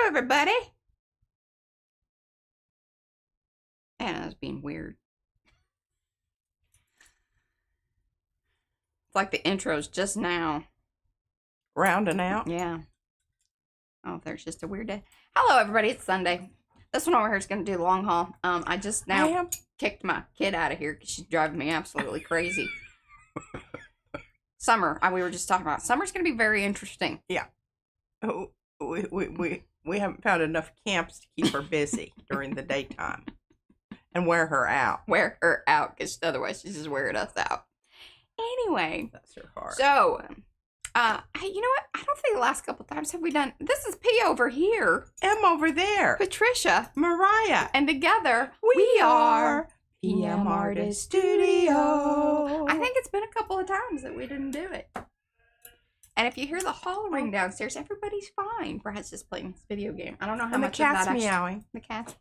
Hello, everybody. Anna's being weird. It's like the intro's just now. Rounding out? Yeah. Oh, there's just a weird day. Hello, everybody. It's Sunday. This one over here is going to do the long haul. I just now kicked my kid out of here because she's driving me absolutely crazy. Summer. We were just talking about. Summer's going to be very interesting. Yeah. Oh, we haven't found enough camps to keep her busy during the daytime. And wear her out. Wear her out, because otherwise she's just wearing us out. Anyway. That's her heart. So, you know what? I don't think the last couple times have we done. This is P over here. M over there. Patricia. Mariah. And together we are PM Artist Studio. I think it's been a couple of times that we didn't do it. And if you hear the hollering downstairs, everybody's fine. Brad's just playing this video game. I don't know how much of that. And the cat's meowing. The cat.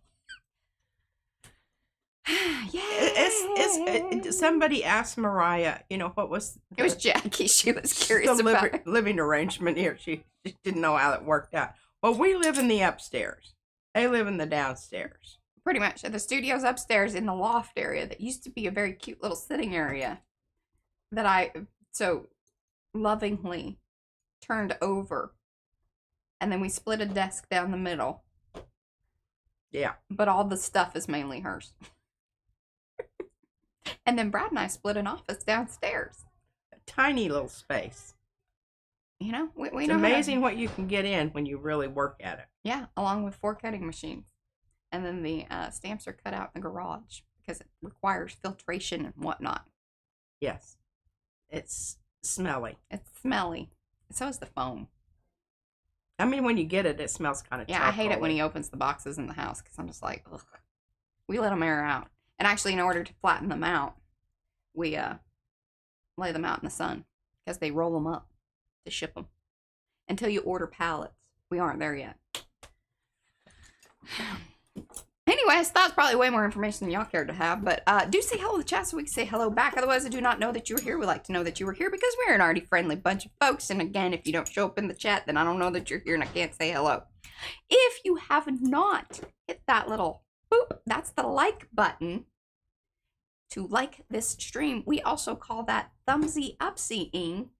Somebody asked Mariah, what was... It was Jackie. She was curious about the living arrangement here. She didn't know how it worked out. Well, we live in the upstairs. They live in the downstairs. Pretty much. The studio's upstairs in the loft area that used to be a very cute little sitting area that I so lovingly turned over. And then we split a desk down the middle. Yeah. But all the stuff is mainly hers. And then Brad and I split an office downstairs. A tiny little space. We know it's amazing what you can get in when you really work at it. Yeah, along with 4 cutting machines. And then the stamps are cut out in the garage because it requires filtration and whatnot. Yes. It's smelly. It's smelly. So is the foam. I mean, when you get it, it smells kind of I hate it when he opens the boxes in the house because I'm just like, ugh. We let them air out. And actually, in order to flatten them out, we lay them out in the sun because they roll them up to ship them. Until you order pallets. We aren't there yet. Anyways, that's probably way more information than y'all cared to have. But do say hello to the chat so we can say hello back. Otherwise, I do not know that you were here. We like to know that you were here because we're an arty friendly bunch of folks. And again, if you don't show up in the chat, then I don't know that you're here and I can't say hello. If you have not hit that little boop, that's the like button to like this stream. We also call that thumbsy upsying,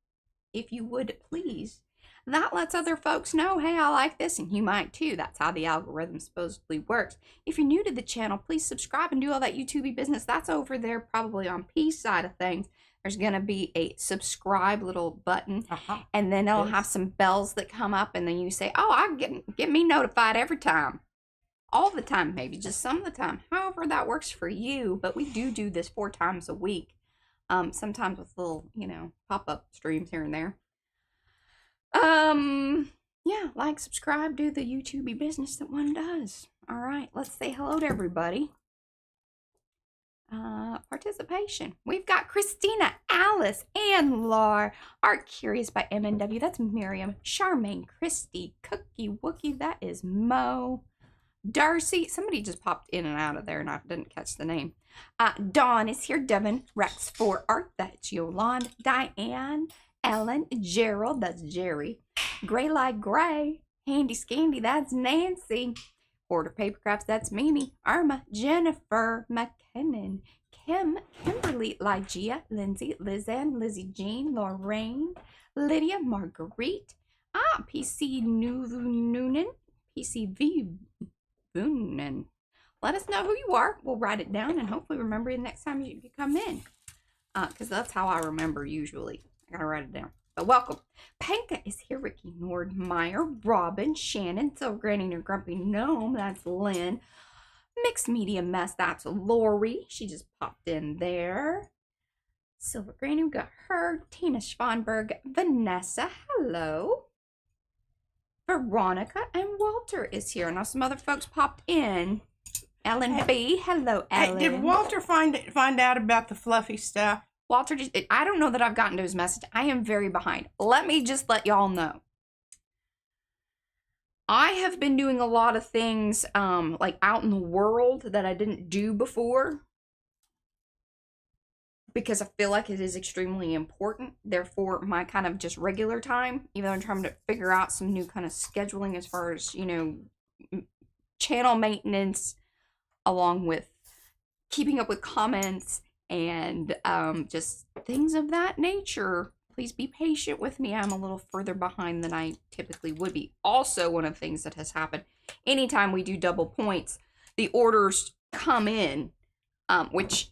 if you would please. That lets other folks know, hey, I like this, and you might too. That's how the algorithm supposedly works. If you're new to the channel, please subscribe and do all that YouTube business. That's over there, probably on P's side of things. There's going to be a subscribe little button, and then it'll have some bells that come up, and then you say, oh, I get me notified every time. All the time, maybe just some of the time. However that works for you, but we do this 4 times a week. Sometimes with little, pop-up streams here and there. Yeah, like, subscribe, do the YouTube business that one does. All right, let's say hello to everybody. Participation. We've got Christina, Alice, and Laura. Art Curious by MNW. That's Miriam. Charmaine, Christy, Cookie, Wookie. That is Mo. Darcy. Somebody just popped in and out of there and I didn't catch the name. Dawn is here. Devin, Rex for Art. That's Yolande. Diane, Ellen, Gerald. That's Jerry. Gray like Gray. Handy Scandy. That's Nancy. Order Paper Crafts. That's Mimi. Irma, Jennifer, McKinnon, Kim, Kimberly, Lygia, Lindsay, Lizanne, Lizzie Jean, Lorraine, Lydia, Marguerite, PC Noonan, PCV Boonan. Let us know who you are. We'll write it down and hopefully remember it next time you come in. Because that's how I remember usually. I gotta write it down. But welcome. Panka is here. Ricky Nordmeyer, Robin, Shannon, Silver Granny and her Grumpy Gnome. That's Lynn. Mixed Media Mess. That's Lori. She just popped in there. Silver Granny. We got her. Tina Schwanberg. Vanessa. Hello. Veronica and Walter is here. Now some other folks popped in. Ellen B. Hello, Ellen. Hey, did Walter find out about the fluffy stuff? Walter, I don't know that I've gotten to his message. I am very behind. Let me just let y'all know. I have been doing a lot of things like out in the world that I didn't do before. because I feel like it is extremely important. Therefore, my kind of just regular time, even though I'm trying to figure out some new kind of scheduling as far as, channel maintenance, along with keeping up with comments and just things of that nature. Please be patient with me. I'm a little further behind than I typically would be. Also, one of the things that has happened, anytime we do double points, the orders come in, which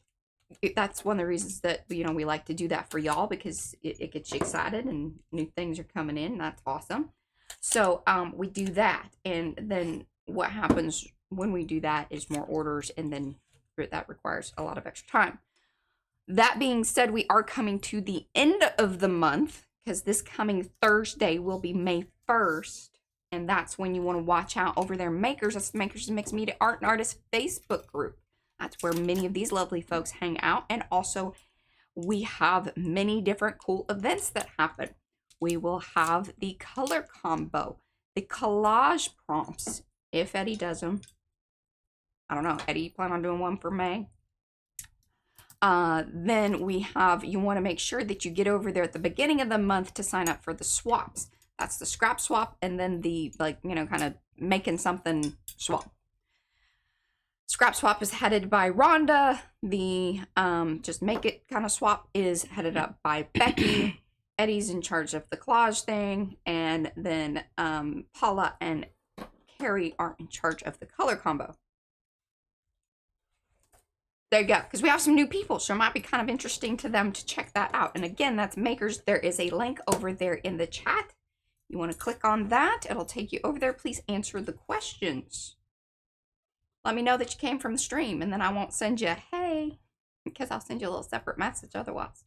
that's one of the reasons that, we like to do that for y'all, because it gets you excited and new things are coming in. That's awesome. So we do that. And then what happens when we do that is more orders, and then that requires a lot of extra time. That being said, we are coming to the end of the month, because this coming Thursday will be May 1st. And that's when you want to watch out over there. Makers. That's Makers and Mixed Media Art and Artists Facebook group. That's where many of these lovely folks hang out. And also, we have many different cool events that happen. We will have the color combo, the collage prompts, if Eddie does them. I don't know. Eddie, you plan on doing one for May? Then we have, you want to make sure that you get over there at the beginning of the month to sign up for the swaps. That's the scrap swap, and then the, kind of making something swap. Scrap swap is headed by Rhonda. The just make it kind of swap is headed up by Becky. Eddie's in charge of the collage thing, and then Paula and Carrie are in charge of the color combo. There you go, because we have some new people, so it might be kind of interesting to them to check that out. And again, that's Makers. There is a link over there in the chat. You want to click on that. It'll take you over there. Please answer the questions. Let me know that you came from the stream, and then I won't send you a hey, because I'll send you a little separate message otherwise.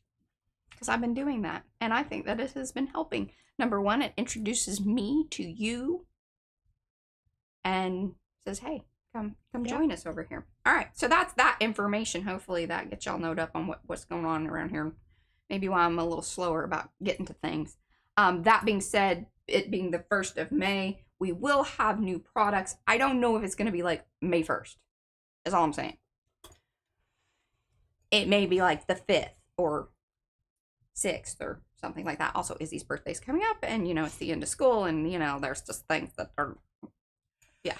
Because I've been doing that, and I think that it has been helping. Number one, it introduces me to you and says, hey, come join us over here. All right, so that's that information. Hopefully that gets y'all knowed up on what's going on around here. Maybe why I'm a little slower about getting to things. That being said, it being the 1st of May, we will have new products. I don't know if it's going to be like May 1st. That's all I'm saying. It may be like the 5th or 6th or something like that. Also, Izzy's birthday's coming up, and, it's the end of school, and, there's just things that are, yeah.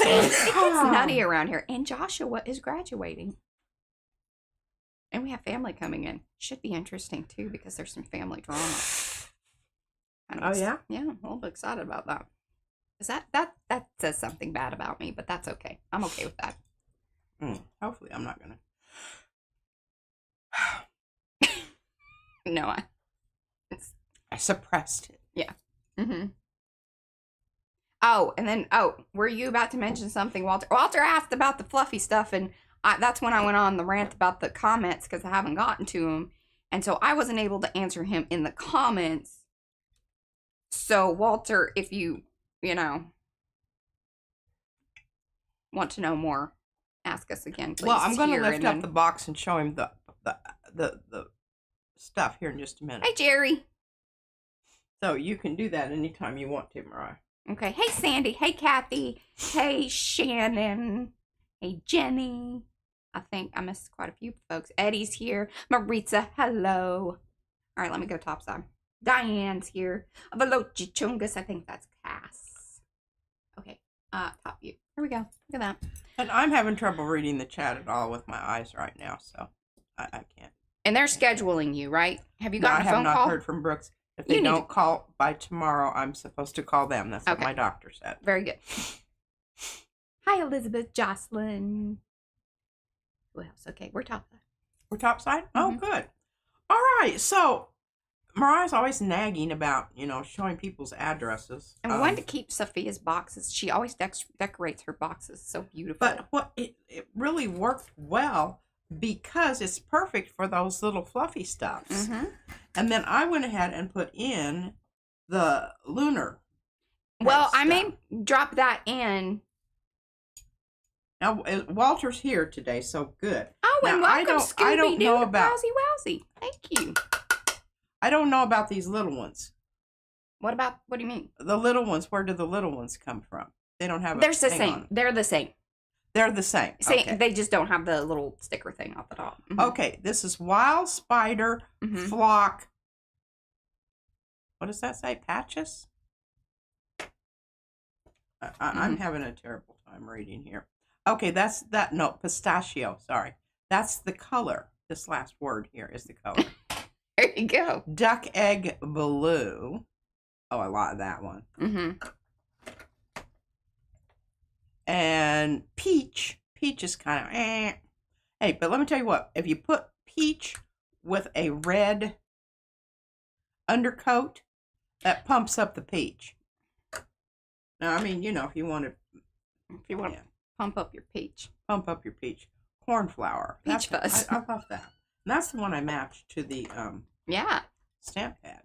It gets nutty around here. And Joshua is graduating. And we have family coming in. Should be interesting, too, because there's some family drama. Oh, yeah? Yeah, I'm a little bit excited about that. Because that says something bad about me, but that's okay. I'm okay with that. Hopefully I'm not going to. No, I suppressed it. Yeah. Mm-hmm. Oh, and then, were you about to mention something, Walter? Walter asked about the fluffy stuff, and that's when I went on the rant about the comments, because I haven't gotten to them. And so I wasn't able to answer him in the comments. So, Walter, if you, want to know more, ask us again, please. Well, I'm going to lift up the box and show him the stuff here in just a minute. Hey, Jerry. So you can do that anytime you want to, Mariah. Okay. Hey, Sandy. Hey, Kathy. Hey, Shannon. Hey, Jenny. I think I missed quite a few folks. Eddie's here. Maritza, hello. All right, let me go topside. Diane's here. Veloci Chungus, I think that's Cass. Okay, top view. Here we go. Look at that. And I'm having trouble reading the chat at all with my eyes right now, so I can't. And they're scheduling you, right? Have you gotten a phone call? I have not heard from Brooks. If they don't call by tomorrow, I'm supposed to call them. That's what my doctor said. Very good. Hi, Elizabeth, Jocelyn. Who else? Okay, we're topside. We're topside? Mm-hmm. Oh, good. All right, so Mariah's always nagging about, showing people's addresses. And we wanted to keep Sophia's boxes. She always decorates her boxes so beautifully. But it really worked well because it's perfect for those little fluffy stuffs. Mm-hmm. And then I went ahead and put in the lunar. Well, I may drop that in. Now, Walter's here today, so good. Oh, and now, welcome, Scooby-Doo. I don't know about Wowsy. Thank you. I don't know about these little ones. What do you mean? The little ones, where do the little ones come from? They don't have They're the same. They're the same. They're the same. See, Okay. they just don't have the little sticker thing off the top. Okay, this is wild spider flock. What does that say? Patches? I'm having a terrible time reading here. Okay, no, pistachio, sorry. That's the color. This last word here is the color. There you go. Duck egg blue. Oh, I like that one. And peach. Peach is kind of Hey, but let me tell you what. If you put peach with a red undercoat, that pumps up the peach. Now, I mean, you know, if you want to pump up your peach. Pump up your peach. Cornflower. Peach fuzz. I love that. And that's the one I matched to the stamp pad.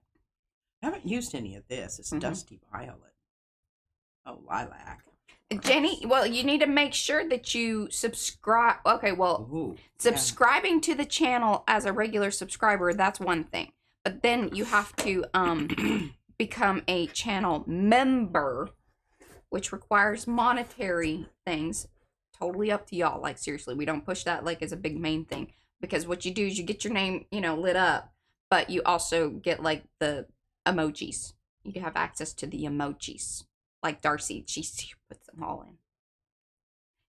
I haven't used any of this. It's Dusty Violet. Oh, lilac. Jenny, well, you need to make sure that you subscribe. Okay, well, subscribing to the channel as a regular subscriber, that's one thing. But then you have to become a channel member, which requires monetary things. Totally up to y'all. Like, seriously, we don't push that like as a big main thing. Because what you do is you get your name, you know, lit up. But you also get, like, the emojis. You can have access to the emojis. Like Darcy, she puts them all in.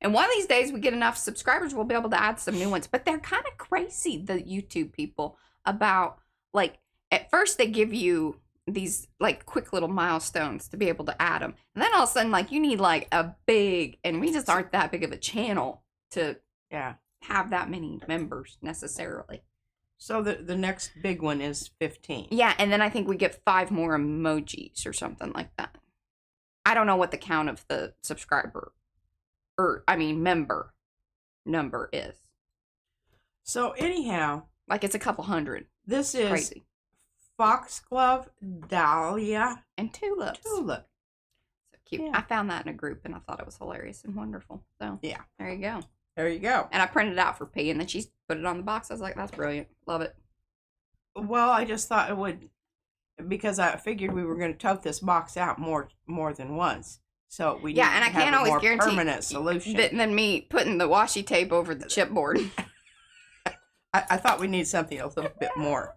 And one of these days we get enough subscribers, we'll be able to add some new ones. But they're kind of crazy, the YouTube people, about, like, at first they give you these, like, quick little milestones to be able to add them. And then all of a sudden, like, you need, like, a big, and we just aren't that big of a channel to have that many members necessarily. So the next big one is 15. Yeah, and then I think we get 5 more emojis or something like that. I don't know what the count of the subscriber, member number is. So anyhow, like, it's a couple hundred. This is crazy. Foxglove, dahlia, and tulip. So cute. Yeah. I found that in a group and I thought it was hilarious and wonderful. So yeah, there you go. There you go. And I printed it out for P, and then she put it on the box. I was like, that's brilliant. Love it. Well, I just thought it would, because I figured we were going to tote this box out more than once. So we need and I can't always guarantee permanent solution than me putting the washi tape over the chipboard. I thought we need something a little bit more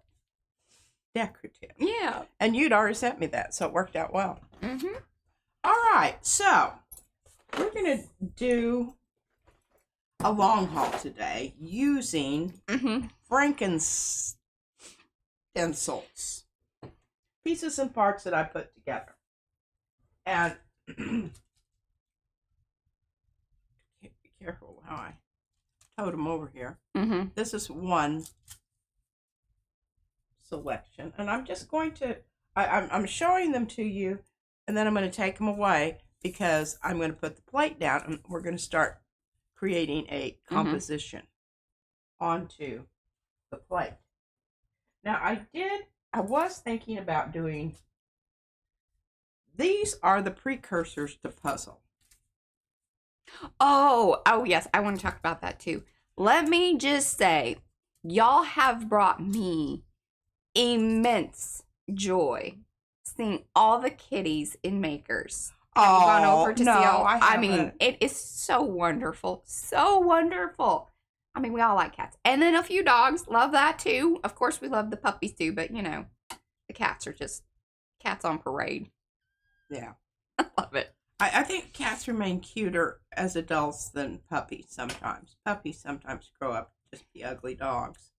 decorative. Yeah. And you'd already sent me that, so it worked out well. All right, so we're going to do a long haul today using frankincense stencils, pieces and parts that I put together. And be careful how I tote them over here. This is one selection, and I'm just going to I'm showing them to you, and then I'm going to take them away because I'm going to put the plate down, and we're going to start creating a composition onto the plate. Now I was thinking about doing, these are the precursors to puzzle. Oh yes, I want to talk about that too. Let me just say, y'all have brought me immense joy seeing all the kitties in Makers. Have you gone over to see all? I mean, it is so wonderful. So wonderful. I mean, we all like cats. And then a few dogs. Love that too. Of course, we love the puppies too, but you know, the cats are just cats on parade. Yeah. I love it. I think cats remain cuter as adults than puppies sometimes. Puppies sometimes grow up to just be ugly dogs.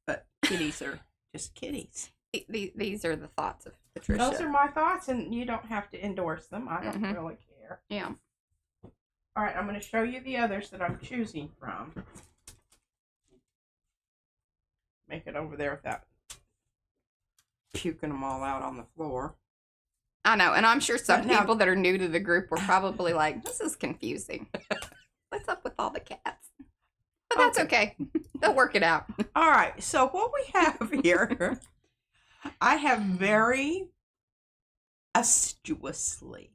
But kitties are just kitties. These are the thoughts of Patricia. Those are my thoughts, and you don't have to endorse them. I don't really care. Yeah. All right, I'm going to show you the others that I'm choosing from. Make it over there without puking them all out on the floor. I know, and I'm sure some people that are new to the group were probably like, this is confusing. What's up with all the cats? But that's okay. They'll work it out. All right, so what we have here, I have very assiduously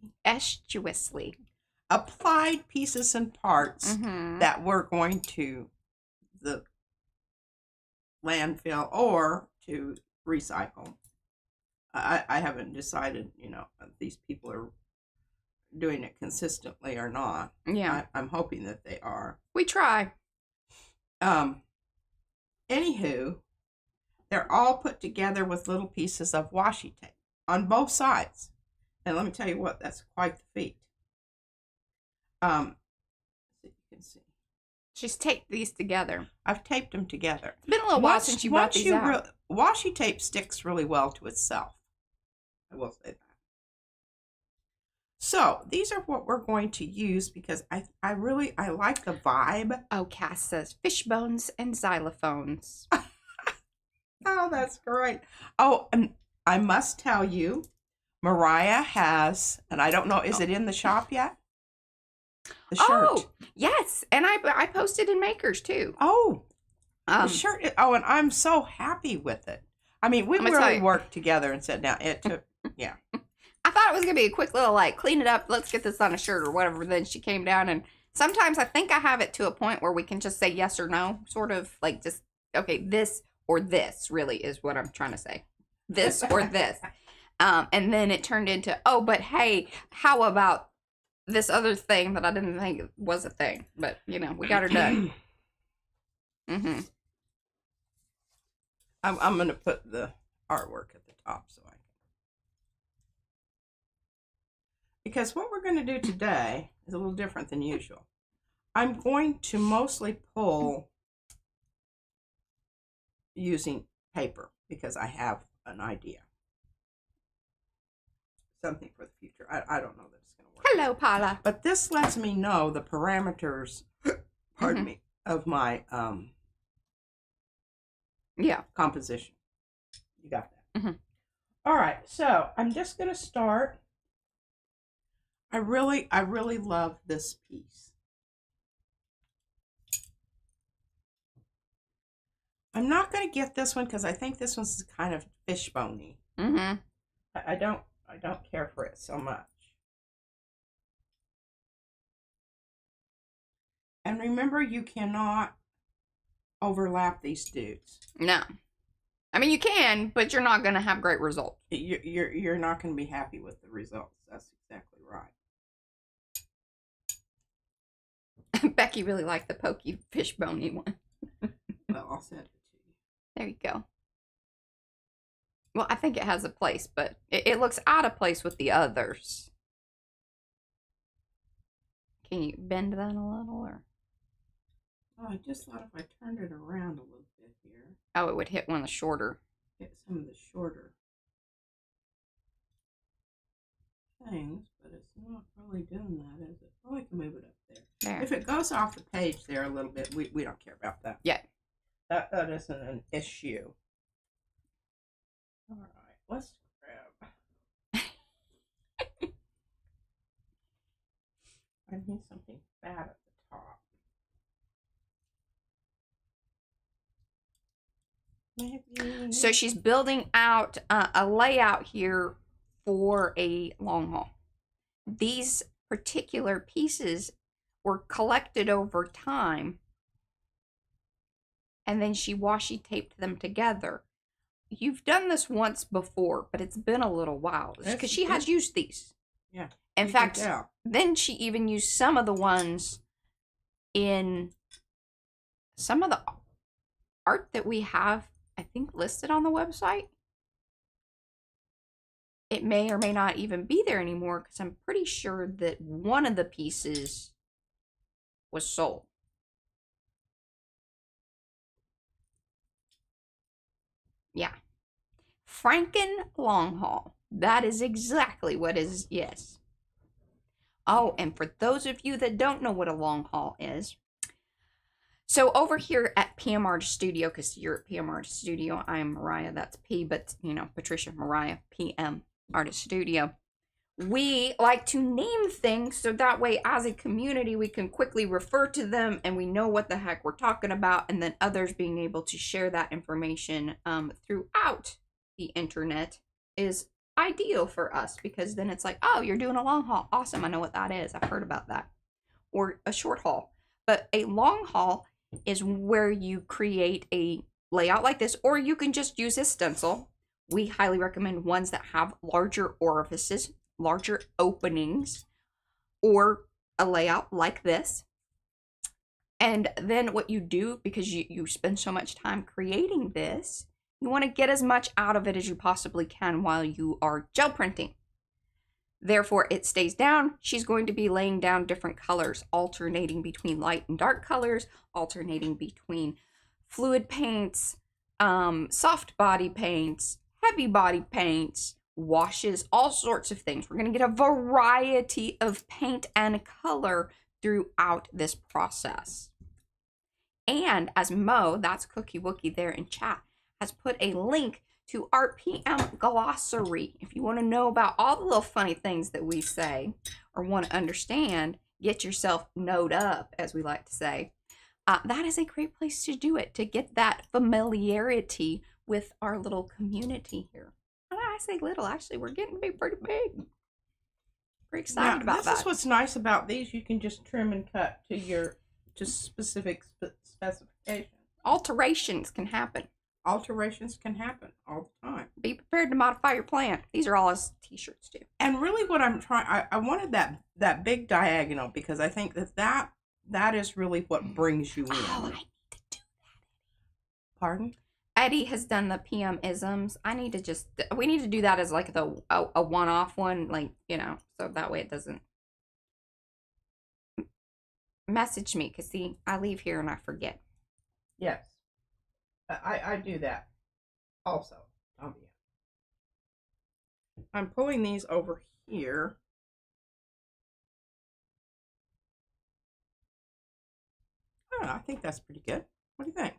applied pieces and parts that we're going to the landfill or to recycle. I haven't decided, you know, these people are doing it consistently or not. Yeah. I'm hoping that they are. We try. Anywho, they're all put together with little pieces of washi tape on both sides. And let me tell you what, that's quite the feat. So you can see. She's taped these together. I've taped them together. It's been a little while since you brought these out. Washi tape sticks really well to itself. I will say that. So these are what we're going to use because I like the vibe. Oh, Cass says fish bones and xylophones. Oh, that's great. Oh, and I must tell you, Mariah has, and I don't know, is it in the shop yet? The shirt. Oh, yes. And I posted in Makers too. Oh, the shirt. And I'm so happy with it. I mean, we really worked together and sat down. It took, yeah. I thought it was going to be a quick little, like, clean it up, let's get this on a shirt or whatever. Then she came down, and sometimes I think I have it to a point where we can just say yes or no, sort of like just, okay, this or this really is what I'm trying to say. This or this. And then it turned into, oh, but hey, how about this other thing that I didn't think was a thing? But, you know, we got her done. Mm-hmm. I'm going to put the artwork at the top so I can. Because what we're going to do today is a little different than usual. I'm going to mostly pull using paper because I have an idea. Something for the future. I don't know that it's going to work. Hello, Paula. But this lets me know the parameters, pardon me, of my composition. You got that? Mm-hmm. All right, so I'm just going to start. I really love this piece. I'm not going to get this one because I think this one's kind of fishbone-y. Mm-hmm. I don't care for it so much. And remember, you cannot overlap these dudes. No. I mean, you can, but you're not going to have great results. You're not going to be happy with the results. That's exactly right. Becky really liked the pokey fishbone-y one. Well, I'll send it to you. There you go. Well, I think it has a place, but it looks out of place with the others. Can you bend that a little, or? Oh, I just thought if I turned it around a little bit here. Oh, it would hit one of the shorter. Hit some of the shorter things, but it's not really doing that, is it? Oh, I can move it up there. There. If it goes off the page there a little bit, we don't care about that. Yeah. That isn't an issue. All right, let's grab. I need something fat at the top. Maybe. So she's building out a layout here for a long haul. These particular pieces were collected over time, and then she washi taped them together. You've done this once before, but it's been a little while because she has used these. Yeah. In fact, then she even used some of the ones in some of the art that we have, I think, listed on the website. It may or may not even be there anymore because I'm pretty sure that one of the pieces was sold. Yeah. Franken long haul. That is exactly what is, yes. Oh, and for those of you that don't know what a long haul is, so over here at PM Artist Studio, because you're at PM Artist Studio, I am Mariah, that's P, but, you know, Patricia Mariah, PM Artist Studio. We like to name things so that way as a community we can quickly refer to them and we know what the heck we're talking about, and then others being able to share that information throughout the internet is ideal for us, because then it's like, oh, you're doing a long haul. Awesome, I know what that is. I've heard about that. Or a short haul. But a long haul is where you create a layout like this, or you can just use a stencil. We highly recommend ones that have larger orifices, larger openings, or a layout like this. And then what you do, because you spend so much time creating this, you want to get as much out of it as you possibly can while you are gel printing. Therefore, it stays down. She's going to be laying down different colors, alternating between light and dark colors, alternating between fluid paints, soft body paints, heavy body paints, washes, all sorts of things. We're going to get a variety of paint and color throughout this process. And as Mo, that's Cookie Wookie there in chat, has put a link to RPM glossary. If you want to know about all the little funny things that we say or want to understand, get yourself knowed up, as we like to say. That is a great place to do it, to get that familiarity with our little community here. And I say little, actually, we're getting to be pretty big. Pretty excited about that. This is what's nice about these. You can just trim and cut to specific specifications. Alterations can happen. Alterations can happen all the time. Be prepared to modify your plan. These are all as t-shirts too. And really what I'm trying, I wanted that big diagonal because I think that is really what brings you in. Oh, I need to do that. Pardon? Eddie has done the PM isms. We need to do that as like a one-off one, like, you know, so that way it doesn't message me, because see, I leave here and I forget. Yes. I do that also. I'm pulling these over here. I think that's pretty good. What do you think?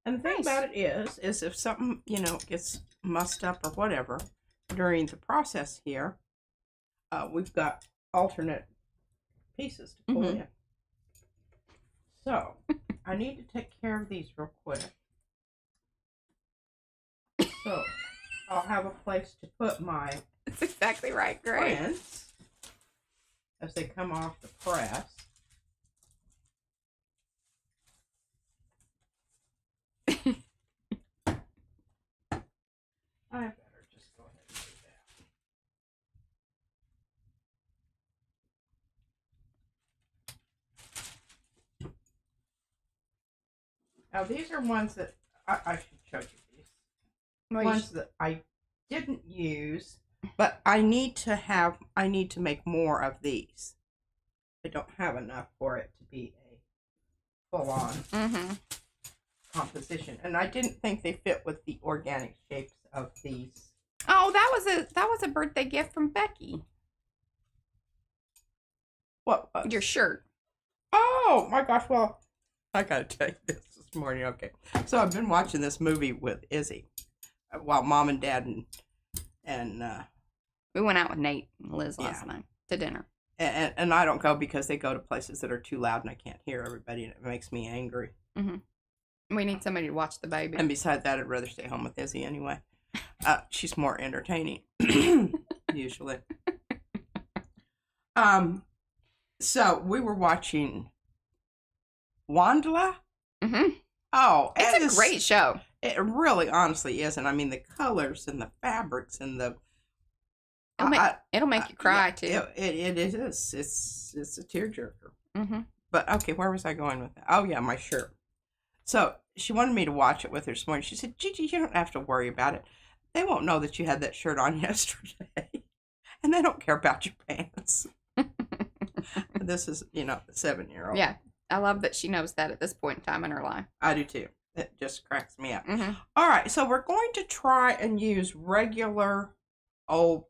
And the thing about it is if something, you know, gets mussed up or whatever during the process here, we've got alternate pieces to pull in. So, I need to take care of these real quick. So, I'll have a place to put my That's exactly right, great. prints as they come off the press. I better just go ahead and do that. Now these are ones that I should show you these. Ones that I didn't use, but I need to make more of these. I don't have enough for it to be a full-on composition, and I didn't think they fit with the organic shapes of these. Oh, that was a birthday gift from Becky. What? Your shirt. Oh my gosh! Well, I gotta tell you this morning. Okay, so I've been watching this movie with Izzy while Mom and Dad and we went out with Nate and Liz last night to dinner. And I don't go because they go to places that are too loud and I can't hear everybody, and it makes me angry. We need somebody to watch the baby. And besides that, I'd rather stay home with Izzy anyway. She's more entertaining, usually. So we were watching Wandla. Oh, it's a great show. It really, honestly is, and I mean the colors and the fabrics and the. It'll make you cry too. It is. It's a tearjerker. But okay, where was I going with that? Oh yeah, my shirt. So she wanted me to watch it with her this morning. She said, "Gigi, you don't have to worry about it. They won't know that you had that shirt on yesterday, and they don't care about your pants." This is, the 7-year-old. Yeah, I love that she knows that at this point in time in her life. I do too. It just cracks me up. All right, so we're going to try and use regular old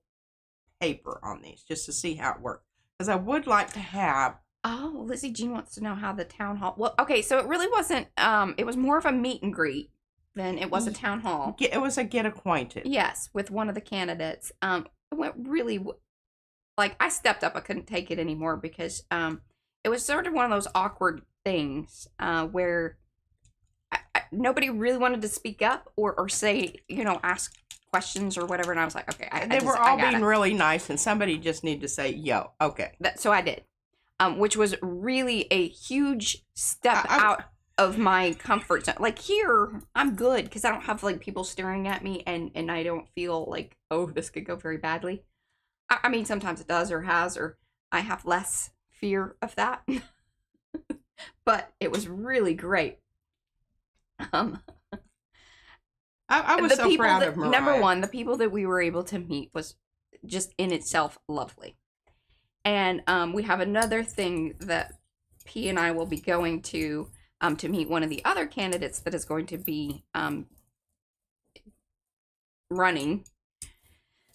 paper on these just to see how it works, because I would like to have. Oh, Lizzie Jean wants to know how the town hall. Well, okay, so it really wasn't. It was more of a meet and greet than it was a town hall. It was a get acquainted. Yes, with one of the candidates. It went really. Like, I stepped up. I couldn't take it anymore because it was sort of one of those awkward things where nobody really wanted to speak up or say, ask questions or whatever. And I was like, okay. They were all being really nice, and somebody just needed to say, yo, okay. So I did, which was really a huge step out of my comfort zone. Like, here, I'm good because I don't have, like, people staring at me, and I don't feel like, oh, this could go very badly. I mean, sometimes it does or has, or I have less fear of that. But it was really great. Um, I was the so people proud that, of Mariah. number one, the people that we were able to meet was just in itself lovely. And we have another thing that P and I will be going to meet one of the other candidates that is going to be running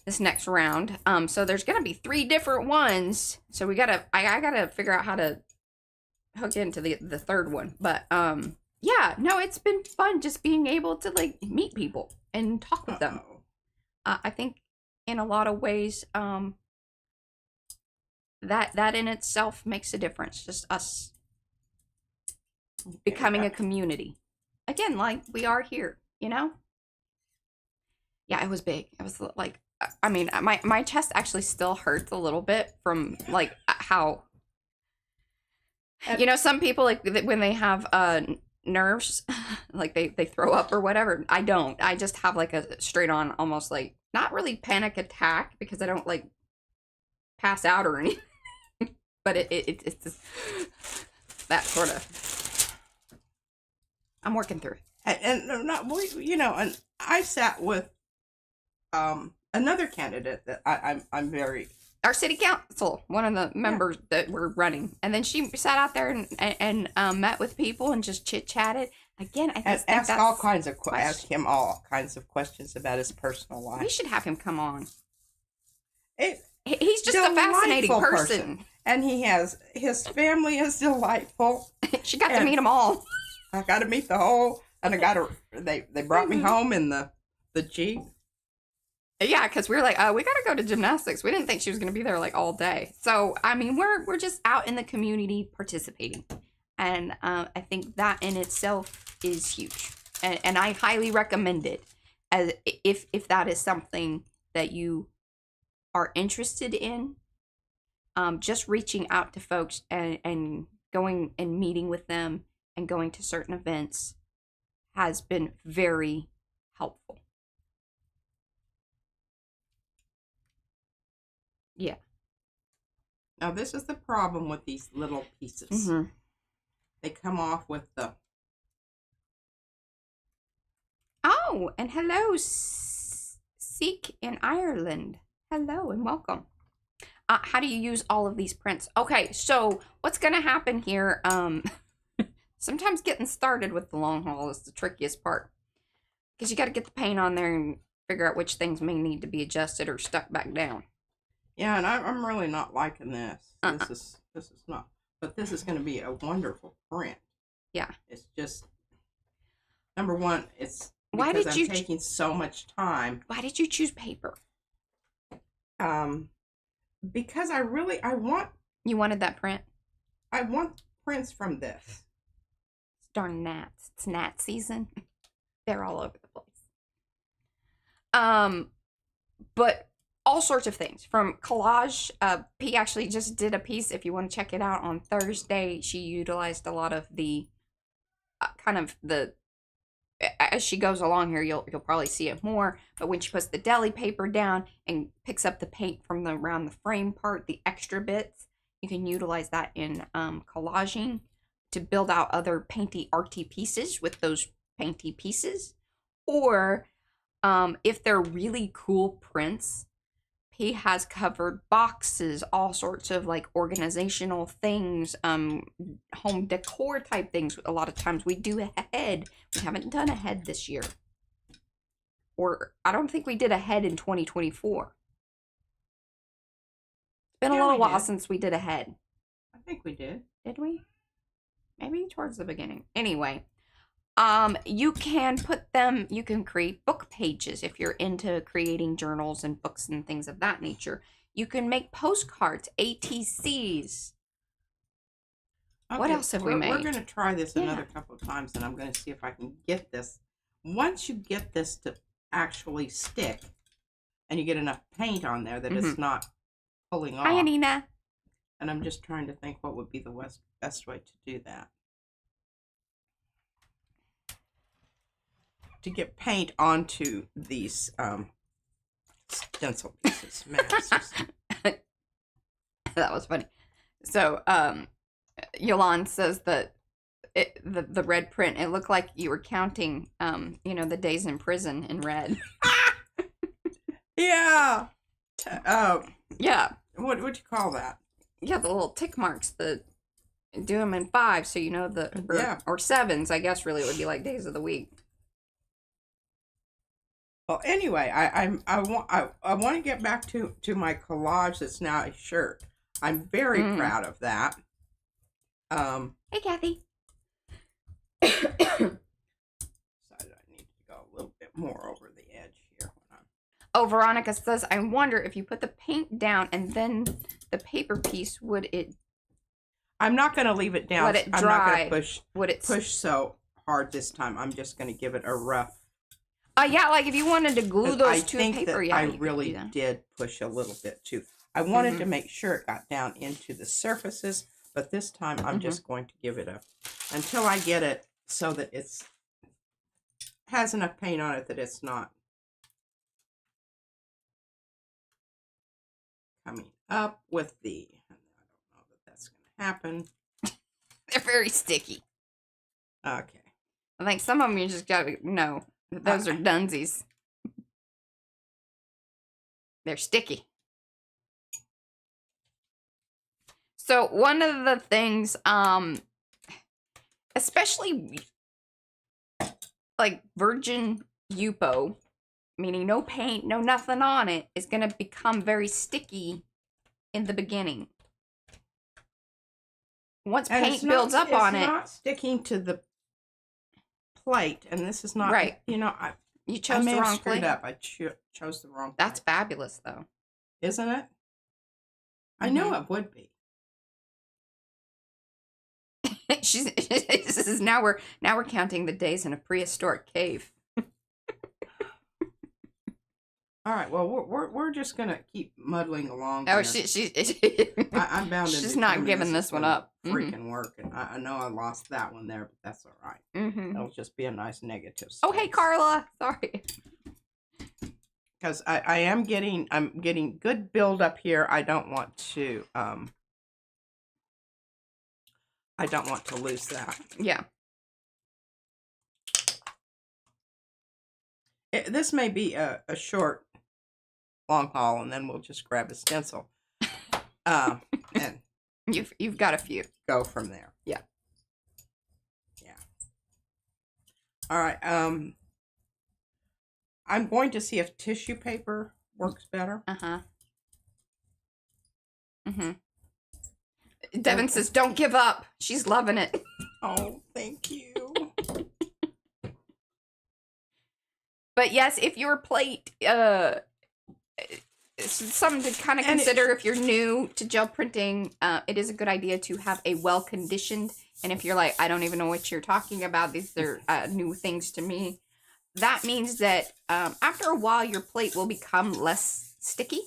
this next round. So there's gonna be 3 different ones. So I gotta figure out how to hook into the third one. But yeah, no, it's been fun just being able to like meet people and talk with them. I think in a lot of ways, that in itself makes a difference. Just us becoming a community. Again, like we are here, you know? Yeah, it was big. It was like, I mean, my chest actually still hurts a little bit from like how, you know, some people like when they have nerves, like they throw up or whatever. I don't. I just have like a straight on, almost like not really panic attack because I don't like pass out or anything, but it's just that sort of. I'm working through it. And not, you know, and I sat with another candidate that I'm very. Our city council, one of the members that were running, and then she sat out there and met with people and just chit chatted. Again, I think asked all kinds of asked him all kinds of questions about his personal life. We should have him come on. He's just a fascinating person, and his family is delightful. She got to meet them all. I got to meet the whole, and they brought me home in the Jeep. Yeah, because we were like, we got to go to gymnastics. We didn't think she was going to be there like all day. So, I mean, we're just out in the community participating. And I think that in itself is huge. And I highly recommend it as if that is something that you are interested in. Just reaching out to folks and going and meeting with them and going to certain events has been very helpful. Yeah. Now, this is the problem with these little pieces. Mm-hmm. They come off with the... Oh, and hello, Seek in Ireland. Hello and welcome. How do you use all of these prints? Okay, so what's going to happen here, sometimes getting started with the long haul is the trickiest part. Because you got to get the paint on there and figure out which things may need to be adjusted or stuck back down. Yeah, and I'm really not liking this. This is not. But this is going to be a wonderful print. Yeah. It's just, number one, it's because I'm taking so much time. Why did you choose paper? Because I want... You wanted that print? I want prints from this. Darn gnats. It's gnat season. They're all over the place. But all sorts of things from collage. P actually just did a piece. If you want to check it out on Thursday, she utilized a lot of the as she goes along here, you'll probably see it more. But when she puts the deli paper down and picks up the paint from around the frame part, the extra bits, you can utilize that in collaging to build out other painty arty pieces with those painty pieces. Or if they're really cool prints, he has covered boxes, all sorts of like organizational things, home decor type things. A lot of times we do a head. We haven't done a head this year. Or I don't think we did a head in 2024. It's been a little while since we did a head. I think we did. Did we? Maybe towards the beginning. Anyway. You can create book pages if you're into creating journals and books and things of that nature. You can make postcards, ATCs. Okay, what else have we made? We're going to try this another couple of times, and I'm going to see if I can get this. Once you get this to actually stick, and you get enough paint on there that it's not pulling off. Hi, Anina. And I'm just trying to think what would be the best way to do that. To get paint onto these stencil pieces. That was funny. So, Yolande says that the red print, it looked like you were counting, the days in prison in red. Yeah. Yeah. What would you call that? Yeah, the little tick marks, do them in 5, so or 7s, I guess really it would be like days of the week. Well, anyway, I want to get back to my collage that's now a shirt. I'm very proud of that. Hey, Kathy. Decided I need to go a little bit more over the edge here. Oh, Veronica says, I wonder if you put the paint down and then the paper piece, would it... I'm not going to leave it down. Let it dry. I'm not going to push push so hard this time. I'm just going to give it a rough. Yeah, like if you wanted to glue those to paper, I really did push a little bit too. I wanted to make sure it got down into the surfaces, but this time I'm just going to give it until I get it so that it's has enough paint on it that it's not coming up with the, I don't know that that's going to happen. They're very sticky. Okay. I think some of them you just got to know that those are dunsies. They're sticky. So one of the things, especially like virgin Yupo, meaning no paint, no nothing on it, is going to become very sticky in the beginning. Once paint builds up on it, it's not sticking to the plate, and this is not right. You chose the wrong plate. I chose the wrong. That's fabulous, though, isn't it? I knew it would be. This is now we're counting the days in a prehistoric cave. All right. Well, we're just gonna keep muddling along. Oh, I'm bound. She's not giving this one up. Freaking work, and I know I lost that one there, but that's all right. It'll just be a nice negative. Oh, hey, Carla. Sorry. Because I'm getting good build up here. I don't want to lose that. Yeah. This may be a short, long haul, and then we'll just grab a stencil. And you've got a few. Go from there. Yeah. Yeah. All right. I'm going to see if tissue paper works better. Devin says, "Don't give up." She's loving it. Oh, thank you. But yes, if your plate, something to kind of consider if you're new to gel printing, it is a good idea to have a well-conditioned, and if you're like, I don't even know what you're talking about, these are new things to me, that means that after a while, your plate will become less sticky.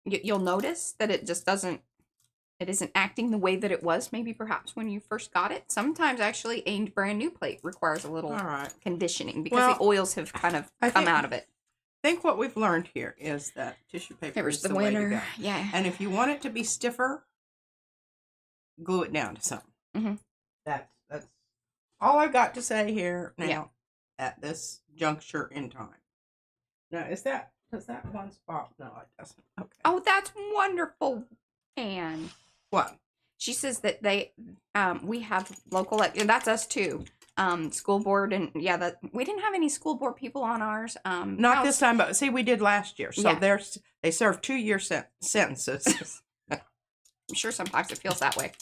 You'll notice that it just isn't acting the way that it was maybe perhaps when you first got it. Sometimes actually a brand new plate requires a little conditioning because the oils have kind of come out of it. I think what we've learned here is that tissue paper is the way to go. Yeah. And if you want it to be stiffer, glue it down to something. That's all I've got to say here now at this juncture in time. Now, does that one spot? No, it doesn't. Okay. Oh, that's wonderful, Anne. What? She says that we have local, and that's us too. School board, and we didn't have any school board people on ours. Not this time, but see, we did last year. So they serve 2-year sentences. I'm sure sometimes it feels that way.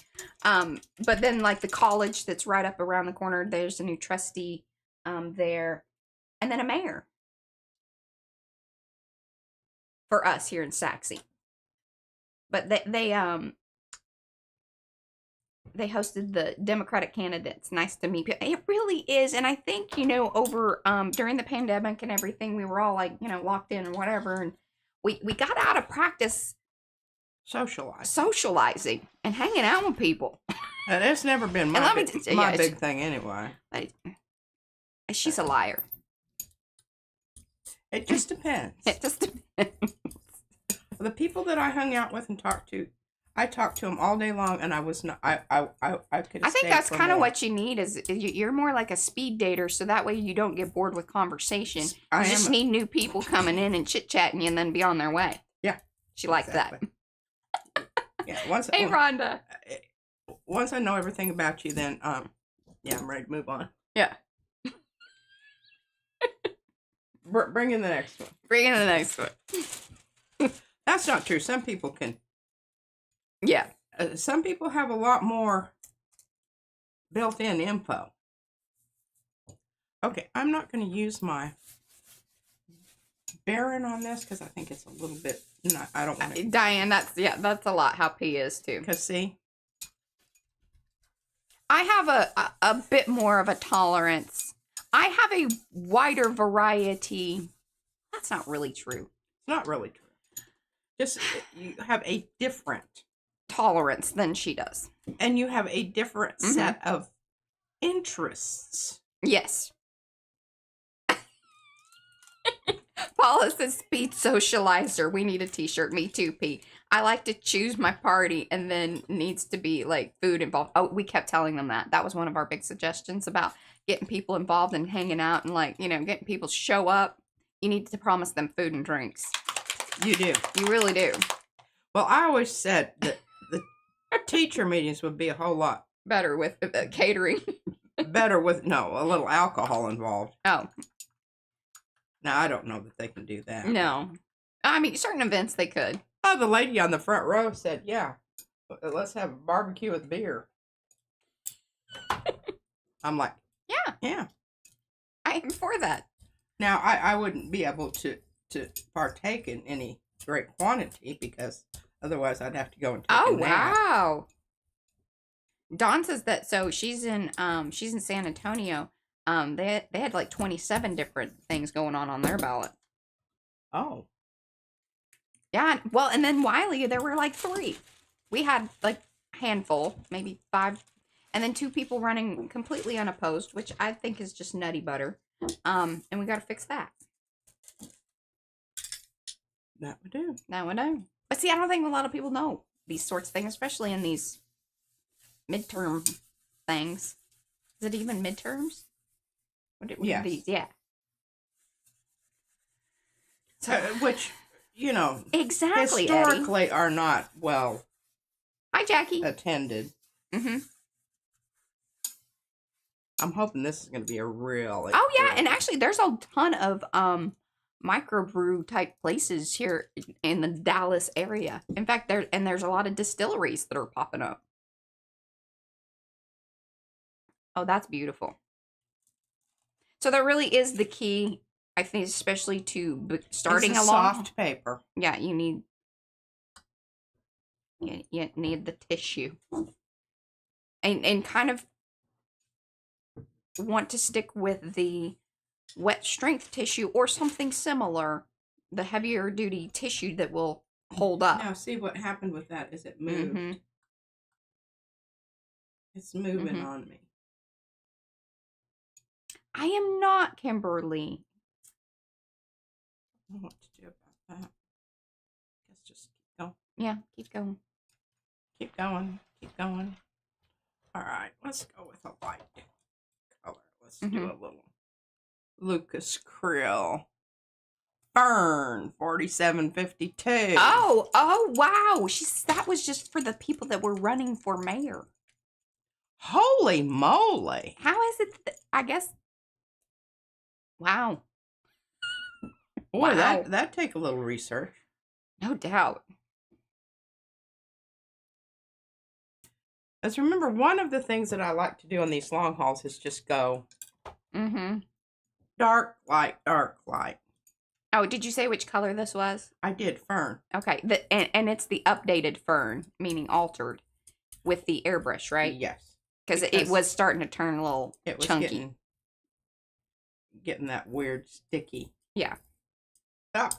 But then like the college that's right up around the corner, there's a new trustee there, and then a mayor for us here in Saxe. But they hosted the Democratic candidates. Nice to meet people. It really is. And I think, over during the pandemic and everything, we were all like, locked in or whatever. And we got out of practice socializing and hanging out with people. And it's never been my big thing anyway. She's a liar. It just depends. It just depends. the people that I hung out with and talked to, I talked to them all day long, and I was not. I could. I think that's kind of what you need. Is you're more like a speed dater, so that way you don't get bored with conversation. You just need new people coming in and chit chatting you, and then be on their way. Yeah, she liked that. Yeah. Hey, Rhonda. Once I know everything about you, then yeah, I'm ready to move on. Yeah. Bring in the next one. Bring in the next one. That's not true. Some people can. Yeah. Some people have a lot more built-in info. Okay, I'm not going to use my Baron on this because I think it's a little bit. I don't want to. Diane, that's a lot. How P is too. Because see, I have a bit more of a tolerance. I have a wider variety. That's not really true. It's not really true. Just you have a different tolerance than she does. And you have a different set of interests. Yes. Paula says, speed socializer. We need a t-shirt. Me too, Pete. I like to choose my party and then needs to be like food involved. Oh, we kept telling them that. That was one of our big suggestions about getting people involved and hanging out and like, you know, getting people to show up. You need to promise them food and drinks. You do. You really do. Well, I always said that the teacher meetings would be a whole lot better with catering. Better with, a little alcohol involved. Oh. Now, I don't know that they can do that. No. I mean, certain events they could. Oh, the lady on the front row said, yeah, let's have a barbecue with beer. I'm like, yeah. I am for that. Now, I wouldn't be able to partake in any great quantity because otherwise I'd have to go and take a nap. Wow. Dawn says that, so she's in San Antonio. They had like 27 different things going on their ballot. Oh. Yeah, well, and then Wiley, there were like 3. We had like a handful, maybe 5, and then 2 people running completely unopposed, which I think is just nutty butter. And we got to fix that. That would do. That would do. But see, I don't think a lot of people know these sorts of things, especially in these midterm things. Is it even midterms? Yes. These? Yeah. So, which, you know, exactly, historically Eddie. Are not well. Hi, Jackie. Attended. Mm-hmm. I'm hoping this is going to be a real. Oh yeah, and actually, there's a ton of microbrew type places here in the Dallas area. In fact, there's a lot of distilleries that are popping up. Oh, that's beautiful. So there really is the key, I think, especially to starting it's a along. Soft paper. Yeah, you need the tissue, and kind of want to stick with the wet strength tissue or something similar, the heavier duty tissue that will hold up. Now, see what happened with that is it moved. Mm-hmm. It's moving on me. I am not, Kimberly. I don't know what to do about that. Let's just keep going. Yeah, keep going. Keep going. Keep going. All right, let's go with a light color. Let's do a little Lucas Krill. Fern 4752. Oh, wow. That was just for the people that were running for mayor. Holy moly. How is it? I guess. Wow. Boy, wow. That'd take a little research. No doubt. As remember, one of the things that I like to do on these long hauls is just go dark, light, dark, light. Oh, did you say which color this was? I did, fern. Okay, and it's the updated fern, meaning altered, with the airbrush, right? Yes. Because it was starting to turn a little chunky. Getting that weird sticky. Yeah. Ah.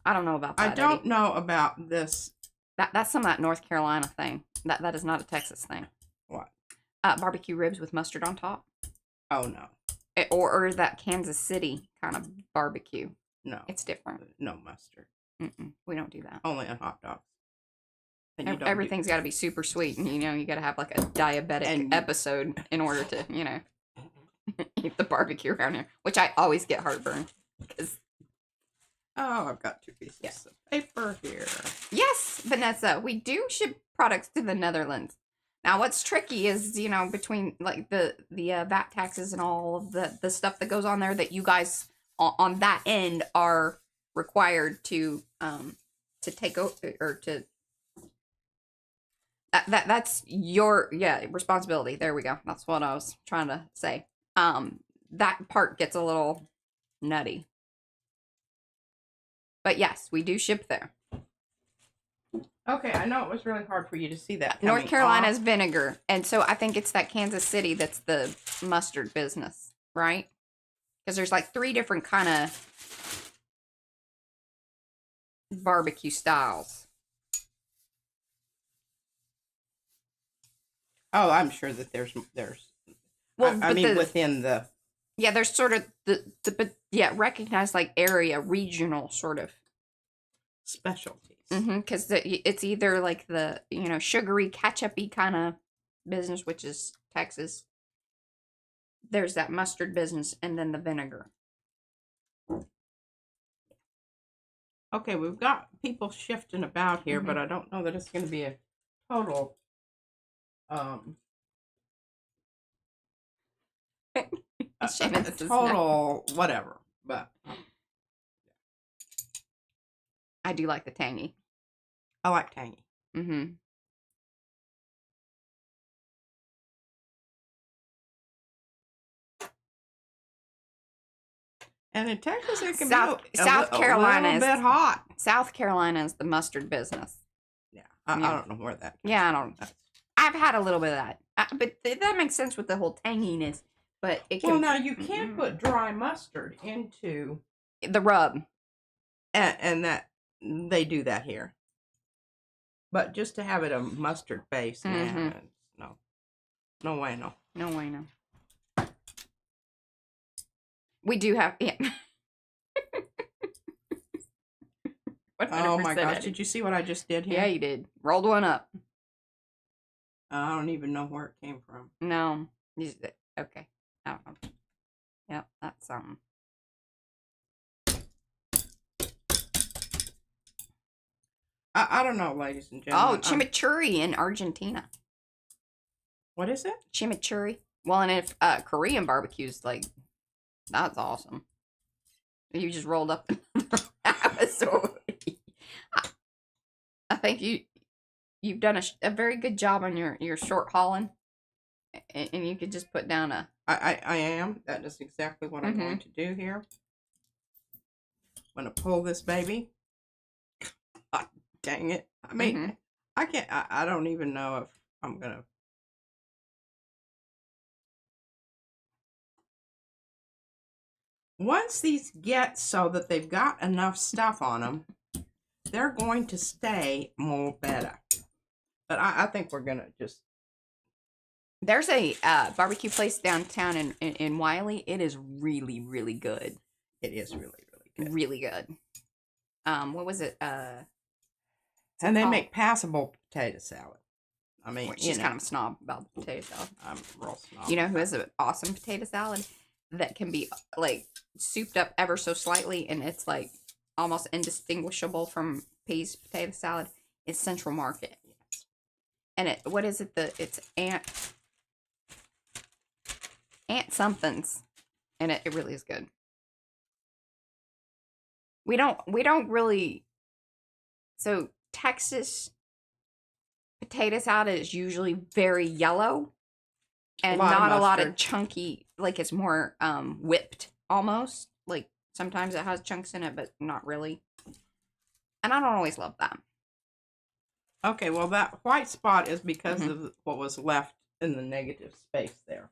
I don't know about that. I don't know about this. That's some of that North Carolina thing. That is not a Texas thing. What? Barbecue ribs with mustard on top. Oh no. Or that Kansas City kind of barbecue. No. It's different. No mustard. We don't do that. Only on hot dogs. And everything's got to be super sweet, and you got to have like a diabetic episode in order to eat the barbecue around here. Which I always get heartburn because. Oh, I've got 2 pieces of paper here. Yes, Vanessa, we do ship products to the Netherlands. Now, what's tricky is, between like the VAT taxes and all of the stuff that goes on there that you guys on that end are required to take over or to that's your responsibility. There we go. That's what I was trying to say. That part gets a little nutty. But yes, we do ship there. Okay, I know it was really hard for you to see that. North Carolina's vinegar. And so I think it's that Kansas City that's the mustard business, right? Because there's like 3 different kind of barbecue styles. Oh, I'm sure that there's well, I mean within the there's sort of recognized like area regional sort of specialties. Because it's either like the sugary ketchupy kind of business, which is Texas. There's that mustard business, and then the vinegar. Okay, we've got people shifting about here, but I don't know that it's going to be a total a total whatever, but I do like the tangy. I like tangy. And in Texas, it can be South Carolina a little bit hot. South Carolina is the mustard business. Yeah, I don't know where that. I don't. I've had a little bit of that, but that makes sense with the whole tanginess. But it can. Well, now you can put dry mustard into the rub, and that they do that here. But just to have it a mustard base, no way, no. No way, no. We do have, Oh my gosh, did you see what I just did here? Yeah, you did. Rolled one up. I don't even know where it came from. No. Okay. I don't know. Yep, that's something. I don't know, ladies and gentlemen. Oh, chimichurri in Argentina. What is it? Chimichurri. Well, and if Korean barbecue's like, that's awesome. You just rolled up episode. I think you've done a very good job on your short hauling, and you could just put down a. I am. That is exactly what I'm going to do here. I'm going to pull this baby. God dang it! I mean, I can't. I don't even know if I'm gonna. Once these get so that they've got enough stuff on them, they're going to stay more better. But I think we're going to just... There's a barbecue place downtown in Wiley. It is really, really good. It is really, really good. Really good. What was it? And they make passable potato salad. I mean, she's kind of a snob about the potato salad. I'm real snob. You know who has an awesome potato salad that can be like souped up ever so slightly, and it's like almost indistinguishable from Pease potato salad? It's Central Market. And what is it? It's Aunt something's, and it really is good. We don't really. So Texas potato salad is usually very yellow, and not a lot of chunky. Like it's more whipped almost. Like sometimes it has chunks in it, but not really. And I don't always love that. Okay, well that white spot is because of what was left in the negative space there.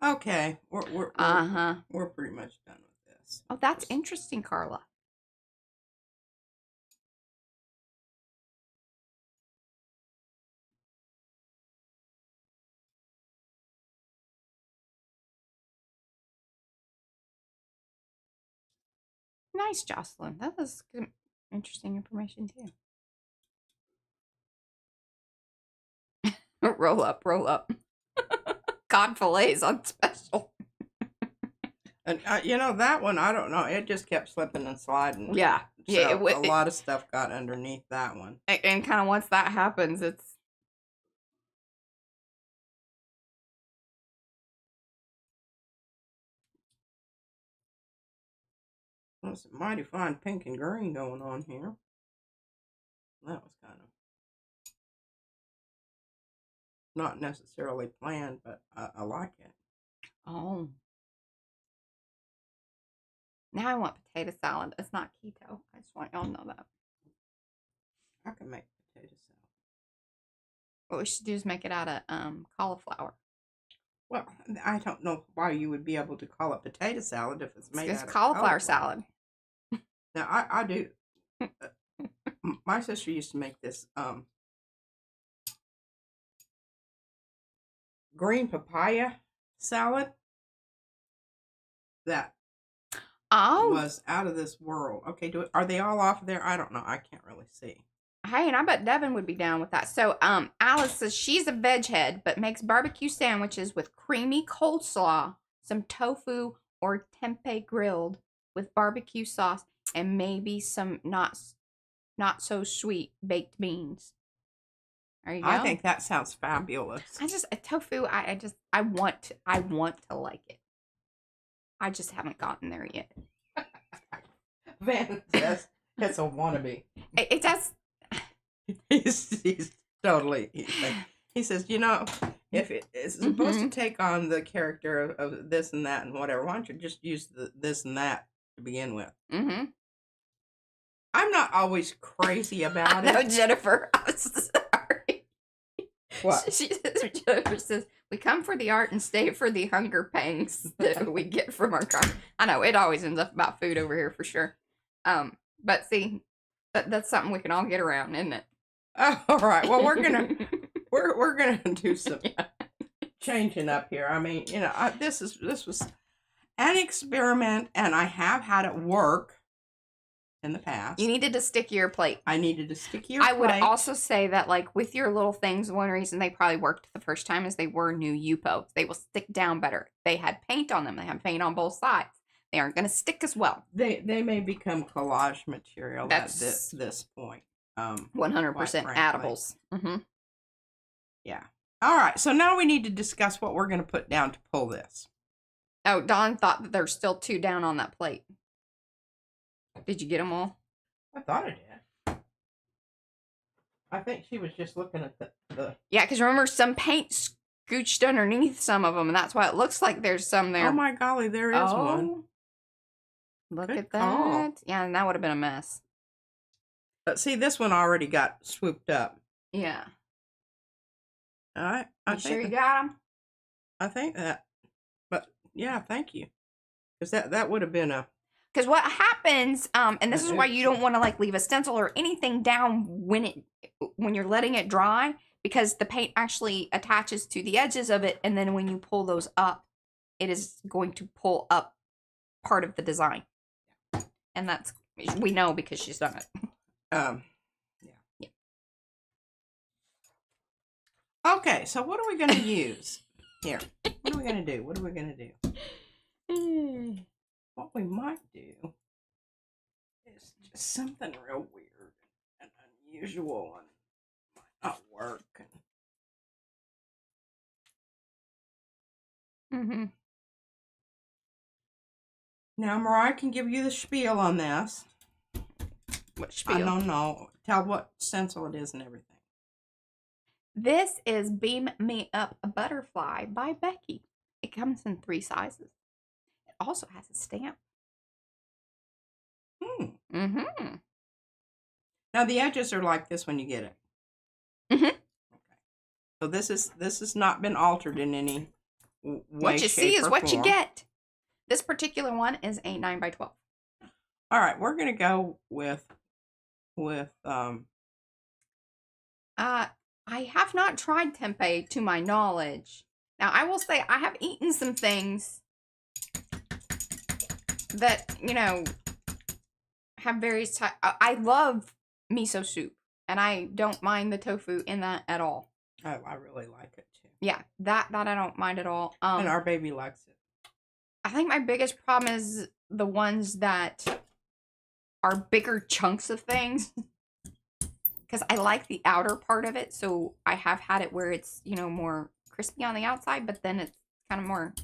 Okay, we're pretty much done with this. Oh, that's interesting, Carla. Nice, Jocelyn. That was good, interesting information too. Roll up, roll up. Cod fillets on special. And you know, that one, I don't know. It just kept slipping and sliding. Yeah. Yeah. So a lot of stuff got underneath that one. And kind of once that happens, it's. Well, it's a mighty fine pink and green going on here. That was kind of not necessarily planned, but I like it. Oh. Now I want potato salad. It's not keto. I just want y'all to know that. I can make potato salad. What we should do is make it out of cauliflower. Well, I don't know why you would be able to call it potato salad if it's made out of cauliflower salad. Now, I do. My sister used to make this green papaya salad that was out of this world. Okay, are they all off there? I don't know. I can't really see. Hey, and I bet Devin would be down with that. So, Alice says she's a veg head, but makes barbecue sandwiches with creamy coleslaw, some tofu or tempeh grilled with barbecue sauce, and maybe some not so sweet baked beans. There you go. I think that sounds fabulous. Tofu. I want to like it. I just haven't gotten there yet. Van says it's a wannabe. It does. He's totally. He says, you know, if it's supposed to take on the character of this and that and whatever, why don't you just use this and that to begin with? Mm-hmm. I'm not always crazy about it. No, Jennifer. I'm sorry. What? Jennifer says, we come for the art and stay for the hunger pangs that we get from our car. I know, it always ends up about food over here for sure. But see, that's something we can all get around, isn't it? All right. Well, we're gonna do some changing up here. I mean, you know, this was an experiment, and I have had it work in the past. You needed to stick your plate. I needed to stick your plate. I would also say that, like, with your little things, one reason they probably worked the first time is they were new Yupo. They will stick down better. They had paint on them. They had paint on both sides. They aren't going to stick as well. They may become collage material at this point. 100% edibles. Mm-hmm. Yeah. All right. So now we need to discuss what we're going to put down to pull this. Oh, Dawn thought that there's still 2 down on that plate. Did you get them all? I thought I did. I think she was just looking at the... Yeah, because remember, some paint scooched underneath some of them, and that's why it looks like there's some there. Oh, my golly, there is one. Look Good at that. call. Yeah, and that would have been a mess. But see, this one already got swooped up. Yeah. All right. You sure you got them? I think that. But, yeah, thank you. Because that would have been a... Because what happens, and this is why you don't want to like leave a stencil or anything down when you're letting it dry, because the paint actually attaches to the edges of it, and then when you pull those up, it is going to pull up part of the design. And that's, we know because she's done it. Yeah. Okay, so what are we going to use here? What are we going to do? What are we going to do? What we might do is just something real weird and unusual and might not work. Mm-hmm. Now, Mariah can give you the spiel on this. What spiel? I don't know. Tell what stencil it is and everything. This is Beam Me Up a Butterfly by Becky. It comes in 3 sizes. It also has a stamp. Mm-hmm. Now the edges are like this when you get it. Mm-hmm. Okay. So this has not been altered in any way. What you see is what form. you get. This particular one is a 9x12. All right, we're gonna go with I have not tried tempeh to my knowledge. Now I will say I have eaten some things that, you know, have various types. I love miso soup, and I don't mind the tofu in that at all. Oh, I really like it too. Yeah, that I don't mind at all. And our baby likes it. I think my biggest problem is the ones that are bigger chunks of things. Because I like the outer part of it, so I have had it where it's, more crispy on the outside, but then it's kind of more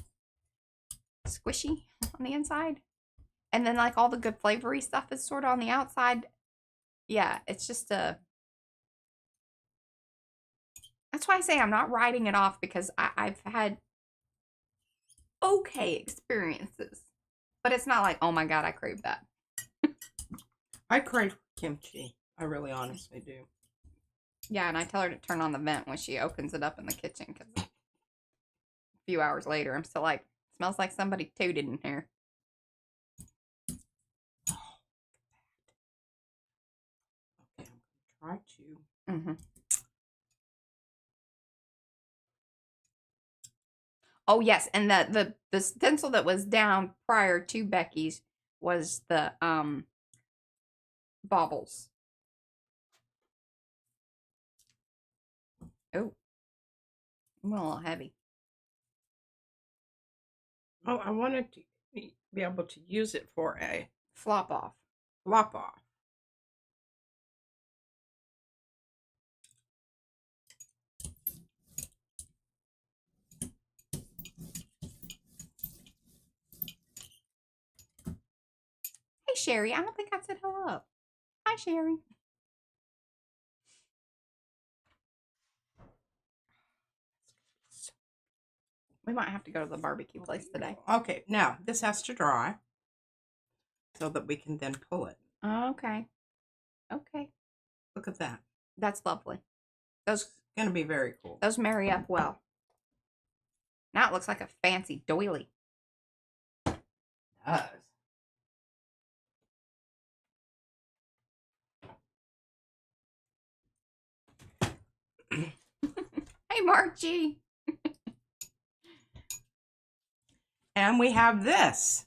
squishy on the inside. And then, like, all the good flavory stuff is sort of on the outside. Yeah, it's just a... That's why I say I'm not writing it off, because I've had okay experiences. But it's not like, oh my god, I crave that. I crave kimchi. I really honestly do. Yeah, and I tell her to turn on the vent when she opens it up in the kitchen, because a few hours later, I'm still like, smells like somebody tooted in here. Okay, I'm going to try to. Mm-hmm. Oh, yes, and the stencil that was down prior to Becky's was the baubles. Oh, a little heavy. Oh, I wanted to be able to use it for a Flop off. flop off. Hey, Sherry, I don't think I said hello. Hi, Sherry. We might have to go to the barbecue place today. Okay, now this has to dry so that we can then pull it. Okay. Okay. Look at that. That's lovely. Those It's going to be very cool. those marry up well. Now it looks like a fancy doily. It does. Hey, Margie. And we have this.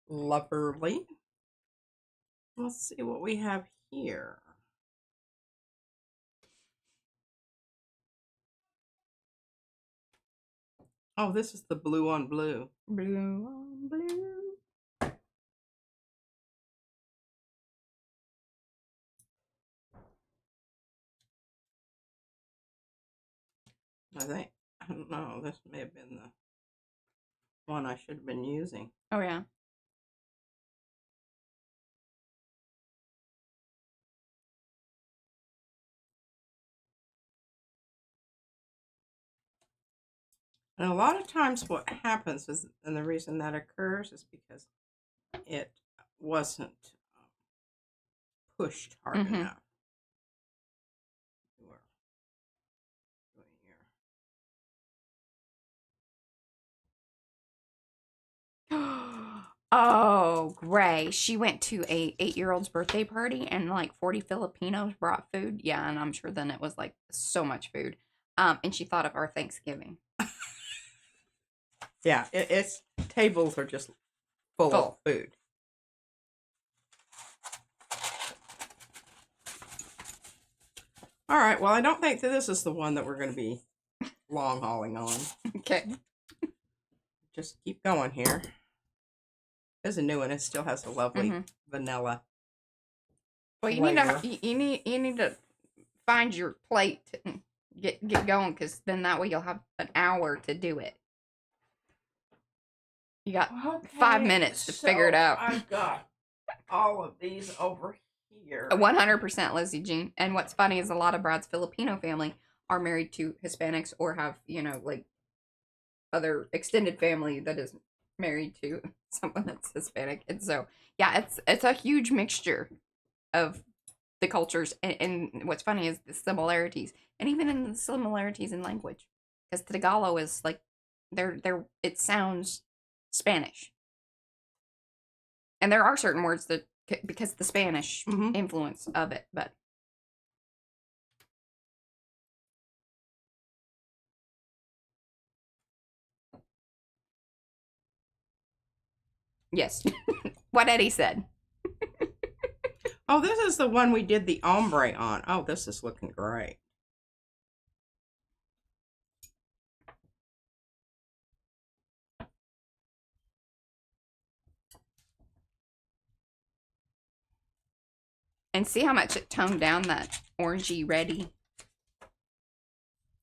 Lovely. Let's see what we have here. Oh, this is the blue on blue. Blue on blue. I don't know, this may have been the one I should have been using. Oh, yeah. And a lot of times what happens is, and the reason that occurs is because it wasn't pushed hard enough. Oh, Gray. She went to a 8-year-old's birthday party, and like 40 Filipinos brought food. Yeah, and I'm sure then it was like so much food. And she thought of our Thanksgiving. Yeah, it's tables are just full of food. All right, well, I don't think that this is the one that we're going to be long hauling on. Okay. Just keep going here. There's a new one. It still has a lovely vanilla. Well, you need to find your plate and get going, because then that way you'll have an hour to do it. You got 5 minutes to figure it out. I've got all of these over here. 100% Lizzie Jean. And what's funny is a lot of Brad's Filipino family are married to Hispanics, or have, like other extended family that is married to someone that's Hispanic. And so, yeah, it's a huge mixture of the cultures. And what's funny is the similarities, and even in the similarities in language, because Tagalog is like, it sounds Spanish. And there are certain words that, because the Spanish influence of it, but Yes. What Eddie said. Oh, this is the one we did the ombre on. Oh, this is looking great. And see how much it toned down that orangey reddy.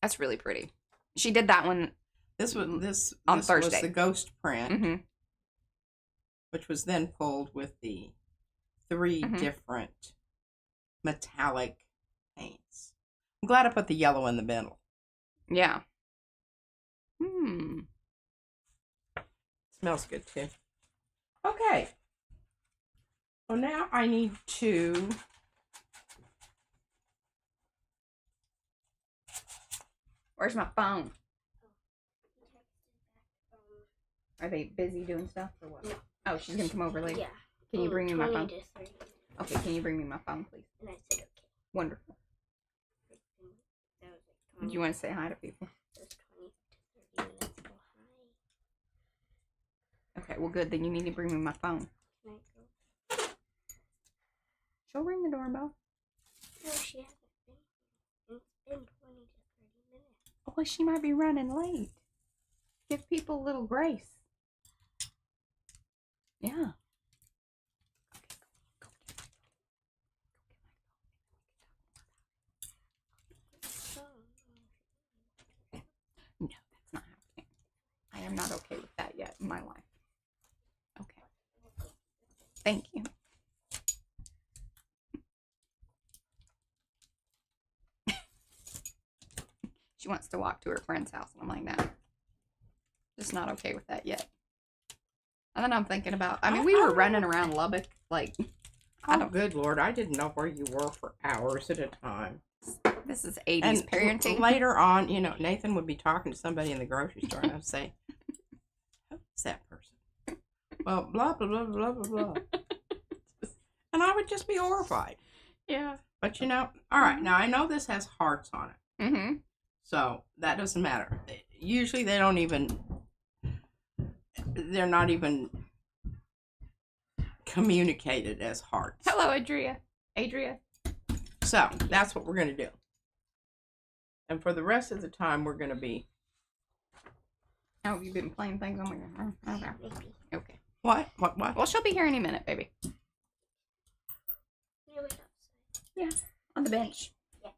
That's really pretty. She did that one. This on was Thursday. the ghost print, Mm-hmm. which was then pulled with the 3 different metallic paints. I'm glad I put the yellow in the middle. Yeah. Smells good too. Okay. Well, now I need to Where's my phone? Are they busy doing stuff or what? No. Oh, she's gonna come over later. Yeah. Can you bring me my 20 phone? to 30 minutes. Okay, can you bring me my phone, please? And I said okay. Wonderful. That was like Do 20. you want to say hi to people? That was 20 to 30 minutes ago. Hi. Okay, well, good. Then you need to bring me my phone. Can I go? She'll ring the doorbell. No, she hasn't been. It's been 20 to 30 minutes. Well, she might be running late. Give people a little grace. Yeah. No, that's not happening. I am not okay with that yet in my life. Okay. Thank you. She wants to walk to her friend's house, and I'm like, no. Just not okay with that yet. And then I'm thinking about, I mean, we were running around Lubbock, like, Oh, good Lord. I didn't know where you were for hours at a time. this is 80s And parenting. later on, you know, Nathan would be talking to somebody in the grocery store, and I'd say, who's that person? Well, blah, blah, blah, blah, blah, blah. And I would just be horrified. Yeah. But, you know, all right. Now, I know this has hearts on it. Mm-hmm. So that doesn't matter. Usually they don't even, they're not even communicated as hearts. Hello, Adria. Adria. So that's what we're going to do. And for the rest of the time, we're going to be. How have you been playing things on my phone? Okay. Maybe. Okay. What? Well, she'll be here any minute, baby. You wait outside. Yeah. On the bench. Yeah.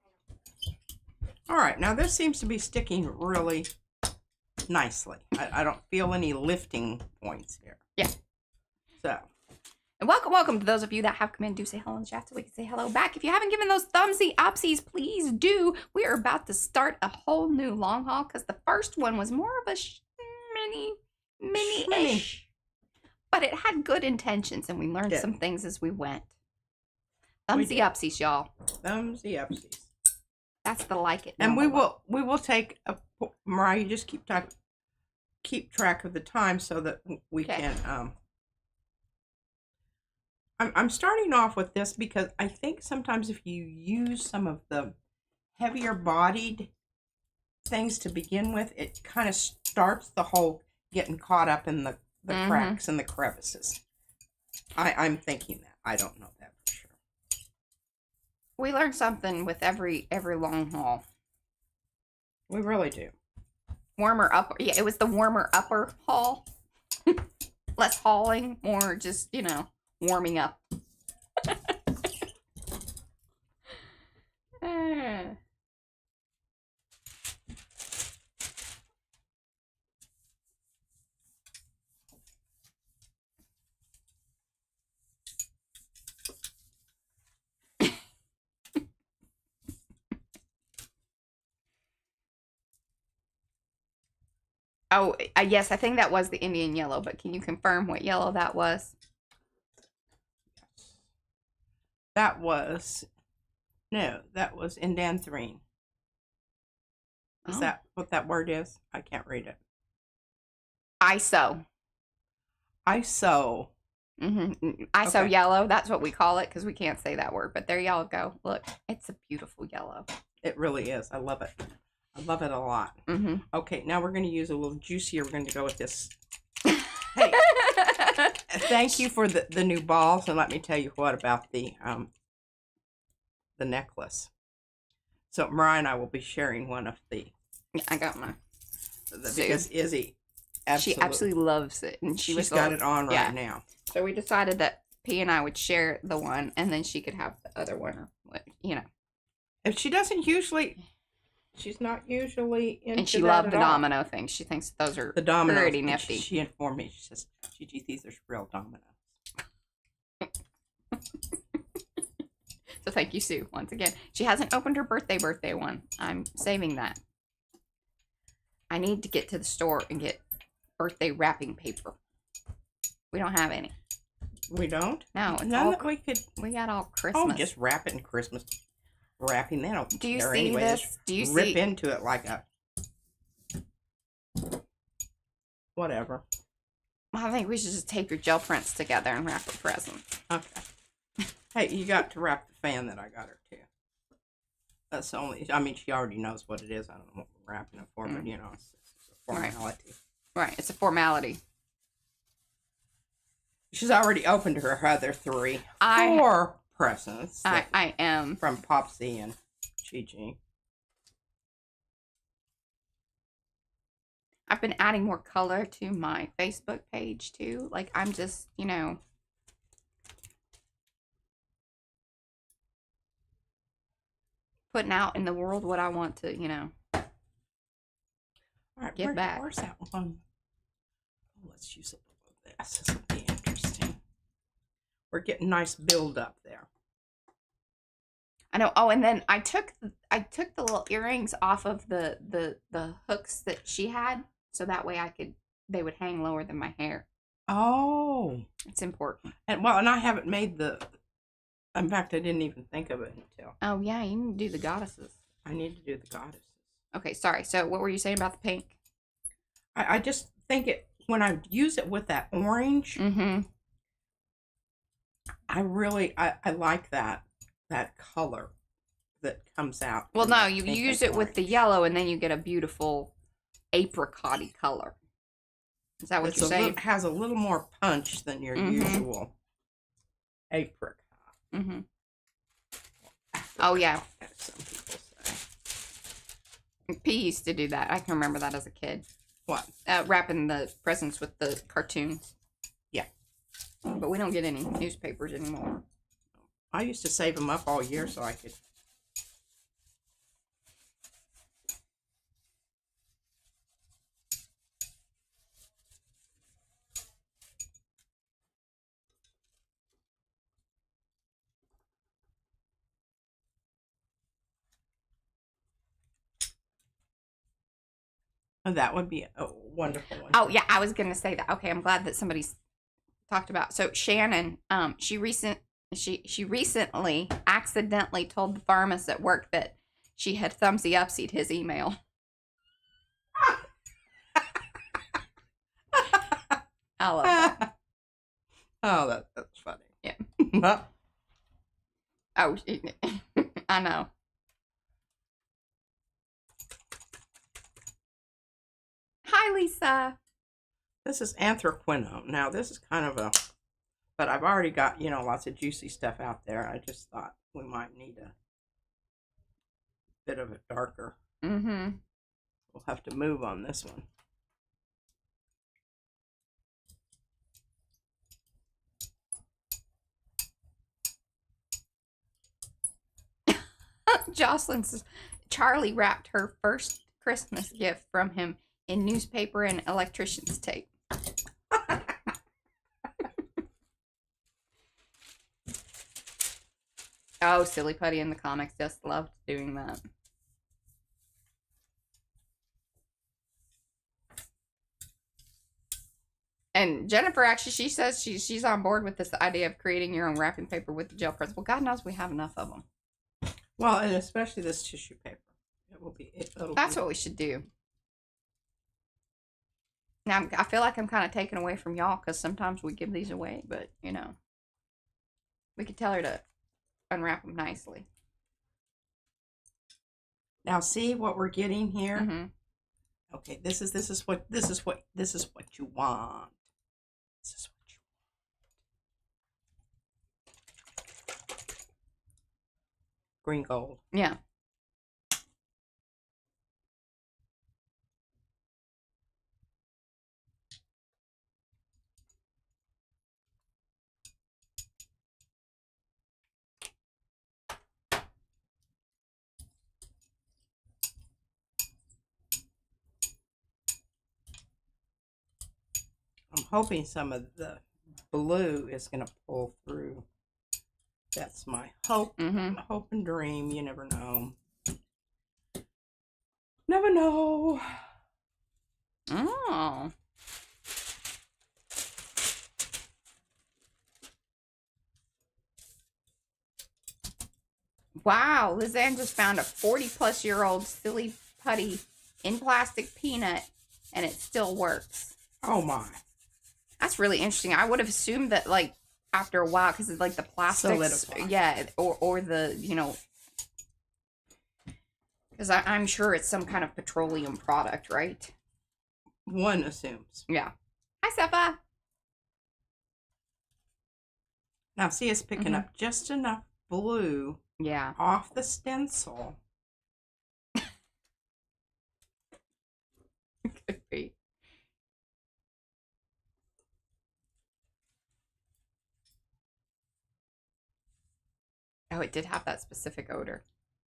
All right. Now this seems to be sticking really nicely. I don't feel any lifting points here. Yeah. So. And welcome to those of you that have come in. Do say hello in the chat so we can say hello back. If you haven't given those thumbsy upsies, please do. We are about to start a whole new long haul because the first one was more of a mini-ish. But it had good intentions and we learned some things as we went. Thumbsy upsies, y'all. Thumbsy upsies. That's the like it. And we will take a, Mariah, you just keep track of the time so that we can I'm starting off with this because I think sometimes if you use some of the heavier bodied things to begin with, it kind of starts the whole getting caught up in the cracks and the crevices. I'm thinking that. I don't know that for sure. We learn something with every long haul. We really do. Warmer upper. Yeah, it was the warmer upper haul. Less hauling, more just, you know, warming up. Oh, yes, I think that was the Indian yellow, but can you confirm what yellow that was? That was indanthrine. Is that what that word is? I can't read it. ISO. ISO. Mm-hmm. ISO Okay. yellow. That's what we call it because we can't say that word. But there y'all go. Look, it's a beautiful yellow. It really is. I love it. I love it a lot. Mm-hmm. Okay, now we're going to use a little juicier. We're going to go with this. Hey, thank you for the new balls, and let me tell you what about the necklace. So Mariah and I will be sharing one of the. I got mine. Because Izzy, she absolutely loves it, and she's got it on right now. So we decided that P and I would share the one, and then she could have the other one. You know, and she doesn't usually. She's not usually into and she that loved at the all. domino thing. She thinks those are the dominoes. pretty nifty. She informed me. She says, "Gigi, these are real dominoes." So thank you, Sue, once again. She hasn't opened her birthday one. I'm saving that. I need to get to the store and get birthday wrapping paper. We don't have any. We don't? No, it's None all, that we could. we got all Christmas. Oh, just wrap it in Christmas wrapping. They don't Do you care see anyway. this? Just Do you rip see? into it like a whatever. I think we should just tape your gel prints together and wrap a present. Okay. Hey, you got to wrap the fan that I got her too. That's the only. I mean, she already knows what it is. I don't know what we're wrapping it for, but you know, it's a formality. Right, it's a formality. She's already opened her other four presents. I am. From Popsy and Gigi. I've been adding more color to my Facebook page too. Like, I'm just, you know, putting out in the world what I want to, you know, All right, give back. Where's that one? Oh, let's use a little of this. This will be interesting. We're getting nice build up there. I know. Oh, and then I took the little earrings off of the hooks that she had, so that way they would hang lower than my hair. Oh, It's important. and I haven't made the. In fact, I didn't even think of it until. Oh yeah, you need to do the goddesses. I need to do the goddesses. Okay, sorry. So what were you saying about the pink? I just think it when I use it with that orange. Mm-hmm. I really I like that color that comes out. Well, from no, the you pink use and it with the orange. yellow, and then you get a beautiful apricot-y color. Is that what you're saying? It has a little more punch than your usual apricot. Mm-hmm. Oh, yeah. As some people say. P used to do that. I can remember that as a kid. What? Wrapping the presents with the cartoons. Yeah. But we don't get any newspapers anymore. I used to save them up all year so I could. Oh, that would be a wonderful one. Oh, yeah, I was going to say that. Okay, I'm glad that somebody's talked about. So Shannon, she recently accidentally told the pharmacist at work that she had thumbsy upsied his email. I love that. Oh, that's funny. Yeah. Well, Oh, I know. Hi, Lisa. this is anthraquinone. Now, this is kind of but I've already got, lots of juicy stuff out there. I just thought we might need a bit of a darker. Mm-hmm. We'll have to move on this one. Jocelyn says Charlie wrapped her first Christmas gift from him in newspaper and electrician's tape. Oh, Silly Putty in the comics just loved doing that. And Jennifer, actually, she says she's on board with this idea of creating your own wrapping paper with the gel press. Well, God knows we have enough of them. Well, and especially this tissue paper. That's what we should do. Now, I feel like I'm kind of taken away from y'all because sometimes we give these away, but, we could tell her to unwrap them nicely. Now, see what we're getting here? Mm-hmm. Okay, this is what you want. This is what you want. green gold. Yeah. I'm hoping some of the blue is going to pull through. That's my hope. Mm-hmm. Hope and dream. You never know. Never know. Oh. Wow, Lizanne just found a 40-plus-year-old silly putty in plastic peanut, and it still works. Oh my. That's really interesting. I would have assumed that, like, after a while, because it's like the plastics, Solidify. yeah, or the, you know, because I'm sure it's some kind of petroleum product, right? One assumes. Yeah. Hi, Sepha. Now see, it's picking up just enough blue Yeah. off the stencil. Could be. Oh, it did have that specific odor.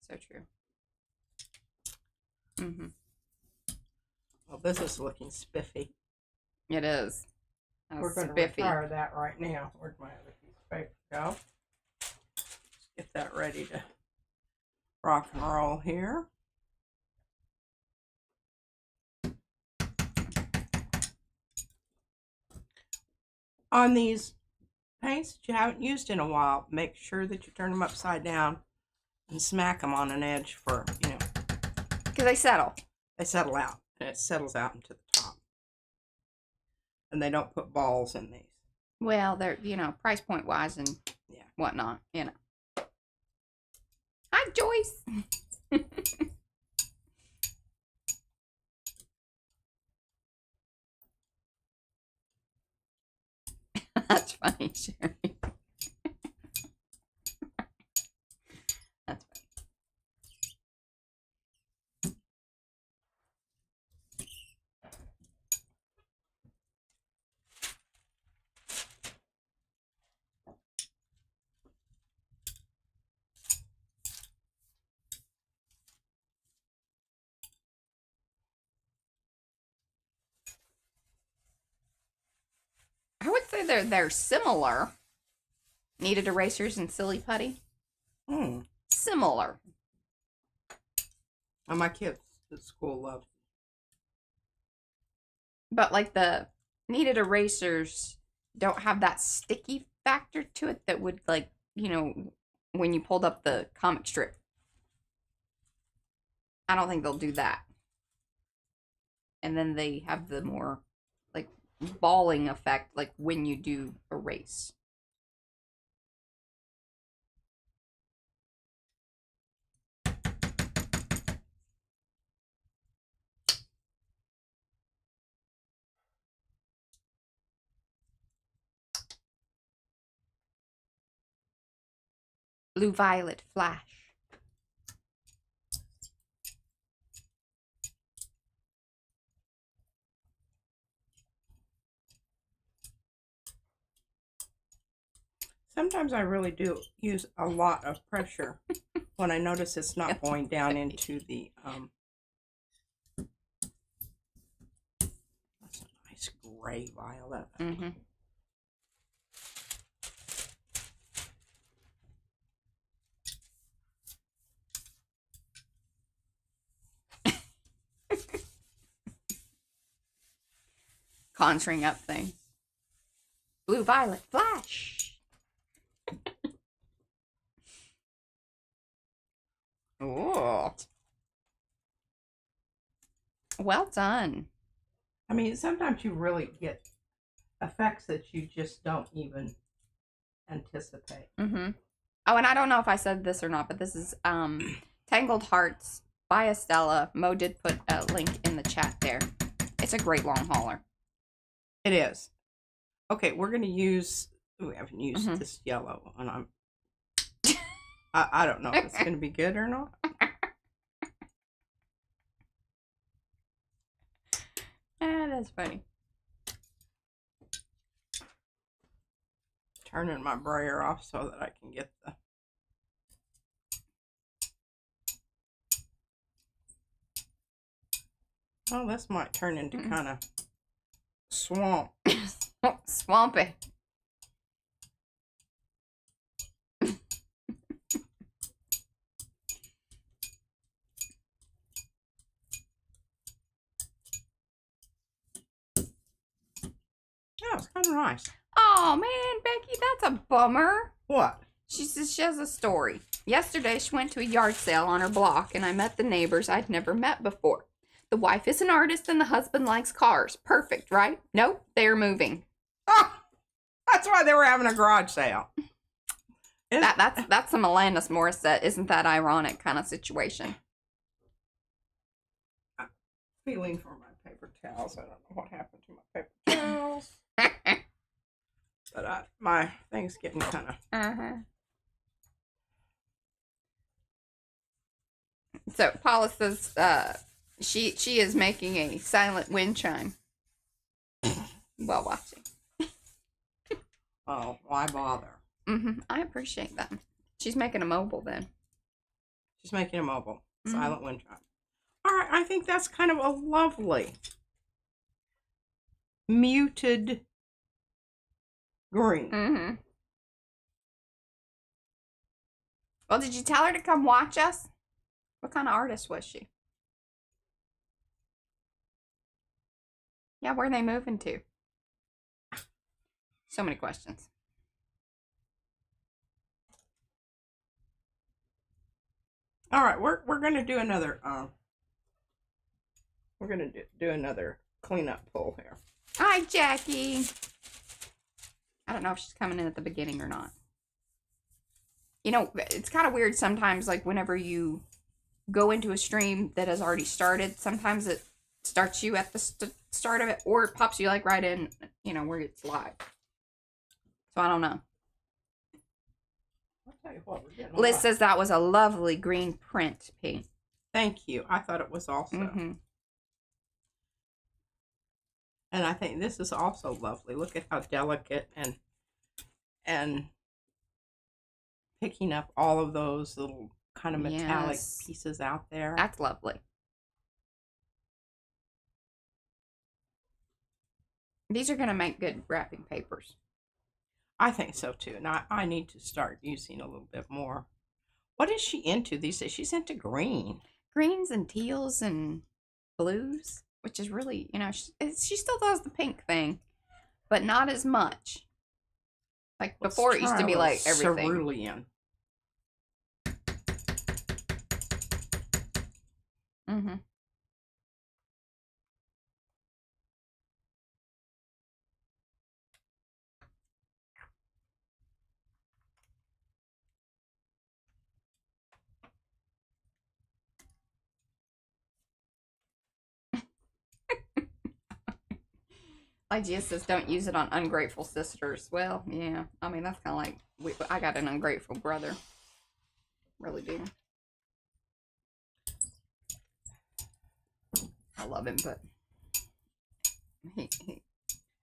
So true. Mm-hmm. Well, this is looking spiffy. It is. We're going to spiffy. retire that right now. Where'd my other piece of paper go? Let's get that ready to rock and roll here. On these paints that you haven't used in a while, make sure that you turn them upside down and smack them on an edge for, you know. Because they settle. They settle out, and it settles out into the top. And they don't put balls in these. Well, they're, you know, price point wise and whatnot, you know. Hi, Joyce. That's funny, Sherry. That's funny. I would say they're similar. Kneaded erasers and silly putty. Similar. And my kids at school love. But like the kneaded erasers don't have that sticky factor to it that would, like, you know, when you pulled up the comic strip. I don't think they'll do that. And then they have the more, like, balling effect, like when you do erase. Blue violet flash. Sometimes I really do use a lot of pressure when I notice it's not going down into the, that's a nice gray violet. Mm-hmm. Conjuring up things. Blue violet flash. Oh. Well done. I mean, sometimes you really get effects that you just don't even anticipate. Mm-hmm. Oh, and I don't know if I said this or not, but this is Tangled Hearts by Estella. Mo did put a link in the chat there. It's a great long hauler. It is. Okay, we're going to use, we haven't used this yellow, and I'm, I don't know if it's going to be good or not. That's funny. Turning my brayer off so that I can get the... Well, this might turn into kind of swamp. Swampy. Yeah, it's kind of nice. Oh man, Becky, that's a bummer. What? She says she has a story. Yesterday, she went to a yard sale on her block, and I met the neighbors I'd never met before. The wife is an artist, and the husband likes cars. Perfect, right? Nope, they're moving. Oh, that's why they were having a garage sale. That's some Alanis Morissette. Isn't that ironic kind of situation? I'm feeling for my paper towels. I don't know what happened to my paper towels. But my thing's getting kind of... So Paula says she is making a silent wind chime while watching. Oh, why bother? I appreciate that. She's making a mobile then. She's making a mobile. Silent wind chime. All right, I think that's kind of a lovely muted green. Well, did you tell her to come watch us? What kind of artist was she? Yeah, where are they moving to? So many questions. All right, we're gonna do another do another cleanup pull here. Hi, Jackie. I don't know if she's coming in at the beginning or not. You know, it's kind of weird sometimes, like whenever you go into a stream that has already started, sometimes it starts you at the start of it, or it pops you like right in, you know, where it's live. So I don't know. I'll tell you what, we're getting Liz says that was a lovely green print, P. Thank you. I thought it was also. And I think this is also lovely. Look at how delicate and picking up all of those little kind of metallic pieces out there. That's lovely. These are going to make good wrapping papers. I think so too. And I need to start using a little bit more. What is she into these days? She's into green. Greens and teals and blues, which is really, you know, she still does the pink thing, but not as much. Like before, it used to be like everything. Cerulean. Igea says don't use it on ungrateful sisters. Well, yeah. I mean, that's kind of like, I got an ungrateful brother. Really do. I love him, but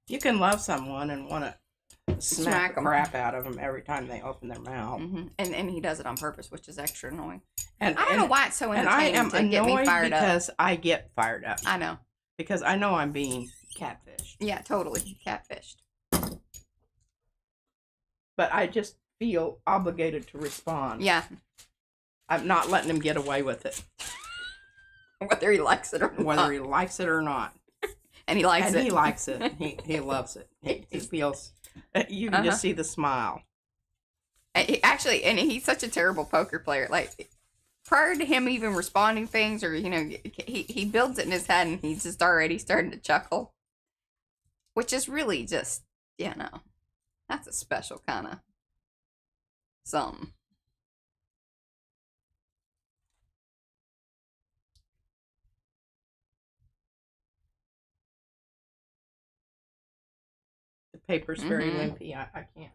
you can love someone and want to smack the crap out of them every time they open their mouth. And he does it on purpose, which is extra annoying. And I don't know why it's so entertaining and I am to get me fired up. because I get fired up. I know. Because I know I'm being catfished. Yeah, totally. Catfished. But I just feel obligated to respond. Yeah. I'm not letting him get away with it. Whether he likes it or not. Whether he likes it or not. And he likes it. And he likes it. He loves it. He feels... You can just see the smile. Actually, and he's such a terrible poker player. Like, prior to him even responding things, or, you know, he builds it in his head and he's just already starting to chuckle. Which is really just, you know, that's a special kind of something. The paper's very limpy. I can't.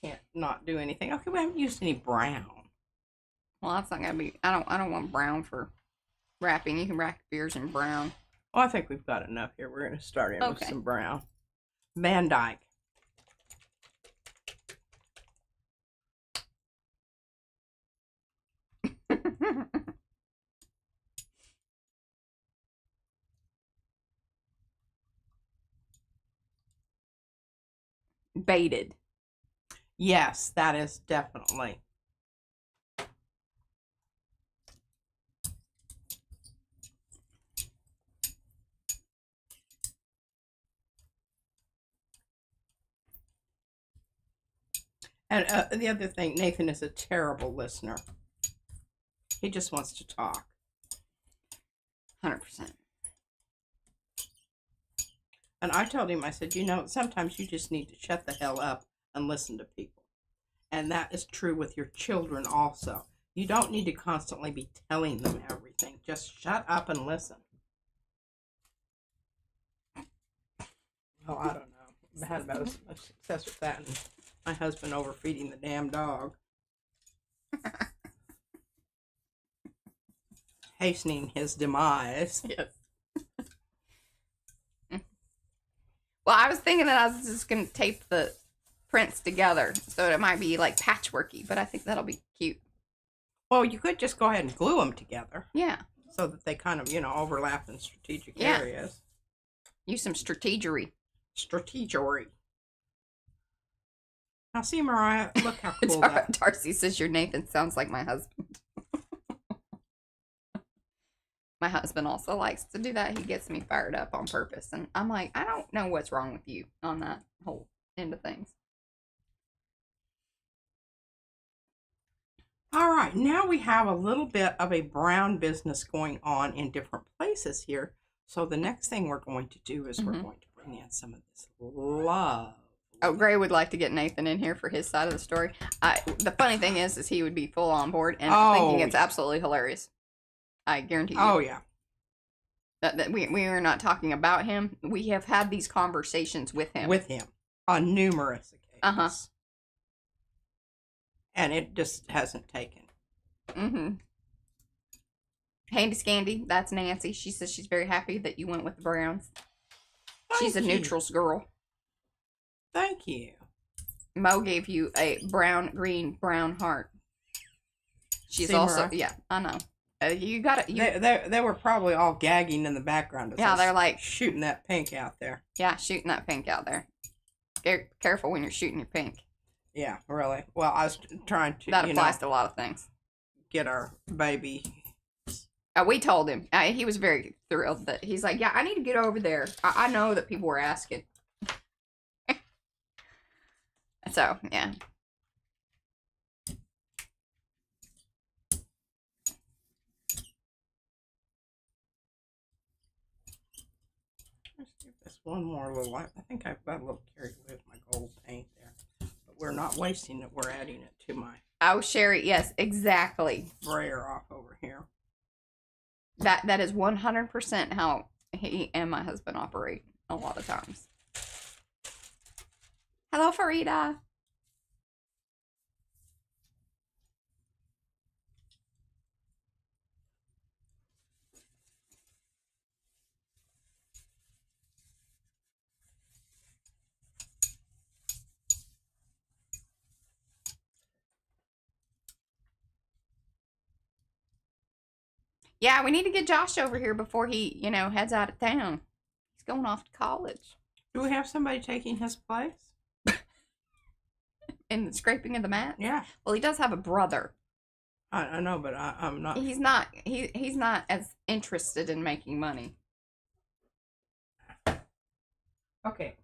can't not do anything. Okay, we haven't used any brown. Well, that's not gonna be. I don't want brown for wrapping. You can wrap yours in brown. Well, I think we've got enough here. We're going to start in with Okay. some brown. Van Dyke. Baited. Yes, that is definitely. And the other thing, Nathan is a terrible listener. He just wants to talk. 100%. And I told him, I said, you know, sometimes you just need to shut the hell up and listen to people. And that is true with your children also. You don't need to constantly be telling them everything. Just shut up and listen. Oh, I don't know. I had about as much success with that and my husband overfeeding the damn dog. Hastening his demise. Yes. Well, I was thinking that I was just going to tape the prints together, so it might be like patchworky, but I think that'll be cute. Well, you could just go ahead and glue them together. Yeah. So that they kind of, overlap in strategic Yeah. areas. Use some strategery. Strategery. Now, see, Mariah, look how cool that. Darcy says your Nathan sounds like my husband. My husband also likes to do that. He gets me fired up on purpose. And I'm like, I don't know what's wrong with you on that whole end of things. All right, now we have a little bit of a brown business going on in different places here. So the next thing we're going to do is we're going to bring in some of this love. Oh, Gray would like to get Nathan in here for his side of the story. The funny thing is he would be full on board and thinking it's absolutely hilarious. I guarantee you. Oh, yeah. That we are not talking about him. We have had these conversations with him. With him on numerous occasions. Uh-huh. And it just hasn't taken. Mm-hmm. Handy Scandy, that's Nancy. She says she's very happy that you went with the Browns. She's a neutrals girl. Thank you. Mo gave you a brown, green, brown heart. She's See, also, Mariah? yeah, I know. You got it. They were probably all gagging in the background. Yeah, they're like shooting that pink out there. Yeah, shooting that pink out there. Careful when you're shooting your pink. Yeah, really. Well, I was trying to. That applies to a lot of things. Get our baby. We told him. He was very thrilled that he's like, yeah, I need to get over there. I know that people were asking. So, yeah. Let's give this one more little. I think I've got a little carried away with my gold paint there. But we're not wasting it. We're adding it to my Oh, Sherry, yes, exactly. brayer off over here. That is 100% how he and my husband operate a lot of times. Hello, Farida. Yeah, we need to get Josh over here before he, heads out of town. He's going off to college. Do we have somebody taking his place? In the scraping of the mat? Yeah. Well, he does have a brother. I know, but I'm not. He's not. He's not as interested in making money. Okay.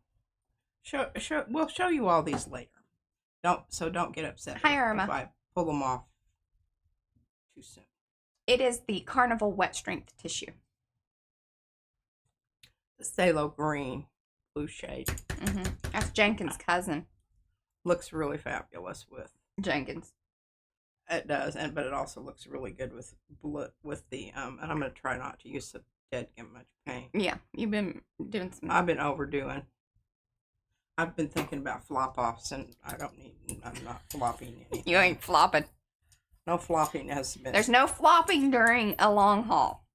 We'll show you all these later. Don't get upset. Hi, Irma. If I pull them off too soon. It is the Carnival Wet Strength Tissue. The Phthalo green, blue shade. That's Jenkins' cousin. Looks really fabulous with Jenkins. it does, but it also looks really good with the and I'm gonna try not to use the dead much paint. Yeah, you've been doing some. I've been overdoing. I've been thinking about flop offs, and I'm not flopping anything. You ain't flopping. No flopping has been. There's no flopping during a long haul.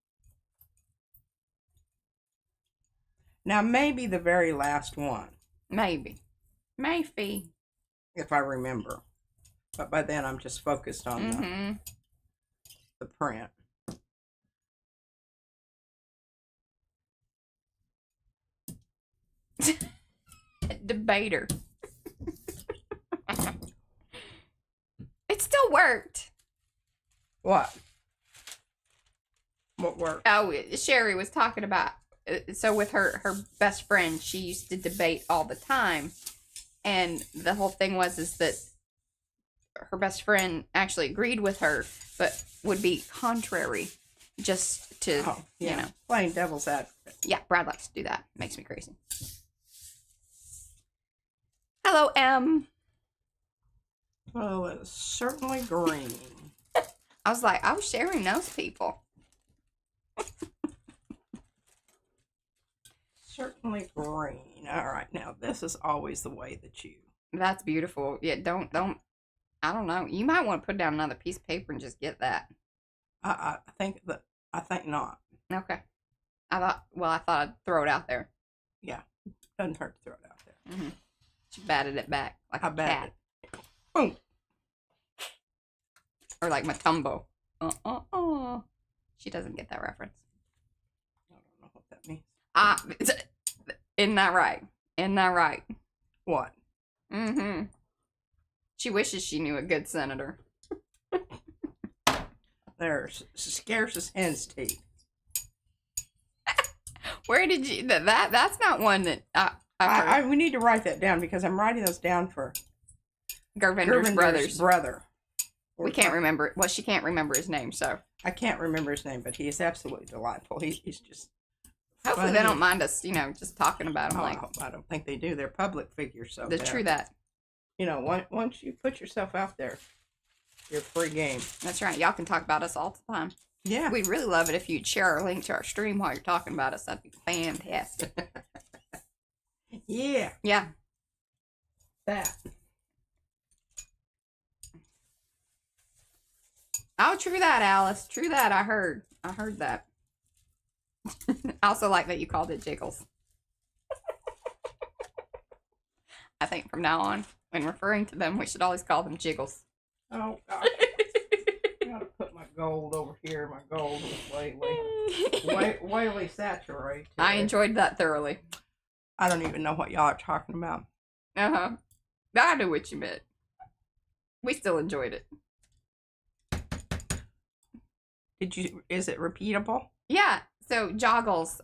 Now, maybe the very last one, Maybe. if I remember. But by then, I'm just focused on Mm-hmm. the print. Debater. It still worked. What? What worked? Oh, Sherry was talking about, so with her best friend, she used to debate all the time, and the whole thing is that her best friend actually agreed with her, but would be contrary, just to, you know. Playing devil's advocate. Yeah, Brad likes to do that. Makes me crazy. Hello, M. Well, it's certainly green. I was like, I was sharing those people. Certainly green. All right, now this is always the way that you. That's beautiful. Yeah, don't. I don't know. You might want to put down another piece of paper and just get that. I think not. Okay. I thought I'd throw it out there. Yeah, doesn't hurt to throw it out there. Mm-hmm. She batted it back like a cat. Batted it. Boom. Or like Matumbo. She doesn't get that reference. I don't know what that means. Isn't that right? Isn't that right? What? Mm-hmm. She wishes she knew a good senator. There's scarce as hen's teeth. Where did you... That's not one that I've heard. We need to write that down because I'm writing those down for Gervinder's brothers. brother. We can't remember it. Well, she can't remember his name, so... I can't remember his name, but he is absolutely delightful. He's just... Hopefully funny. they don't mind us, just talking about him. I don't think they do. They're public figures, so... True that. Once you put yourself out there, you're free game. That's right. Y'all can talk about us all the time. Yeah. We'd really love it if you'd share our link to our stream while you're talking about us. That'd be fantastic. Yeah. Yeah. That. Oh, true that, Alice. True that. I heard that. I also like that you called it Jiggles. I think from now on, when referring to them, we should always call them Jiggles. Oh, God. I gotta put my gold over here. My gold is way saturated. I enjoyed that thoroughly. I don't even know what y'all are talking about. Uh-huh. I knew what you meant. We still enjoyed it. Is it repeatable? Yeah. So Joggles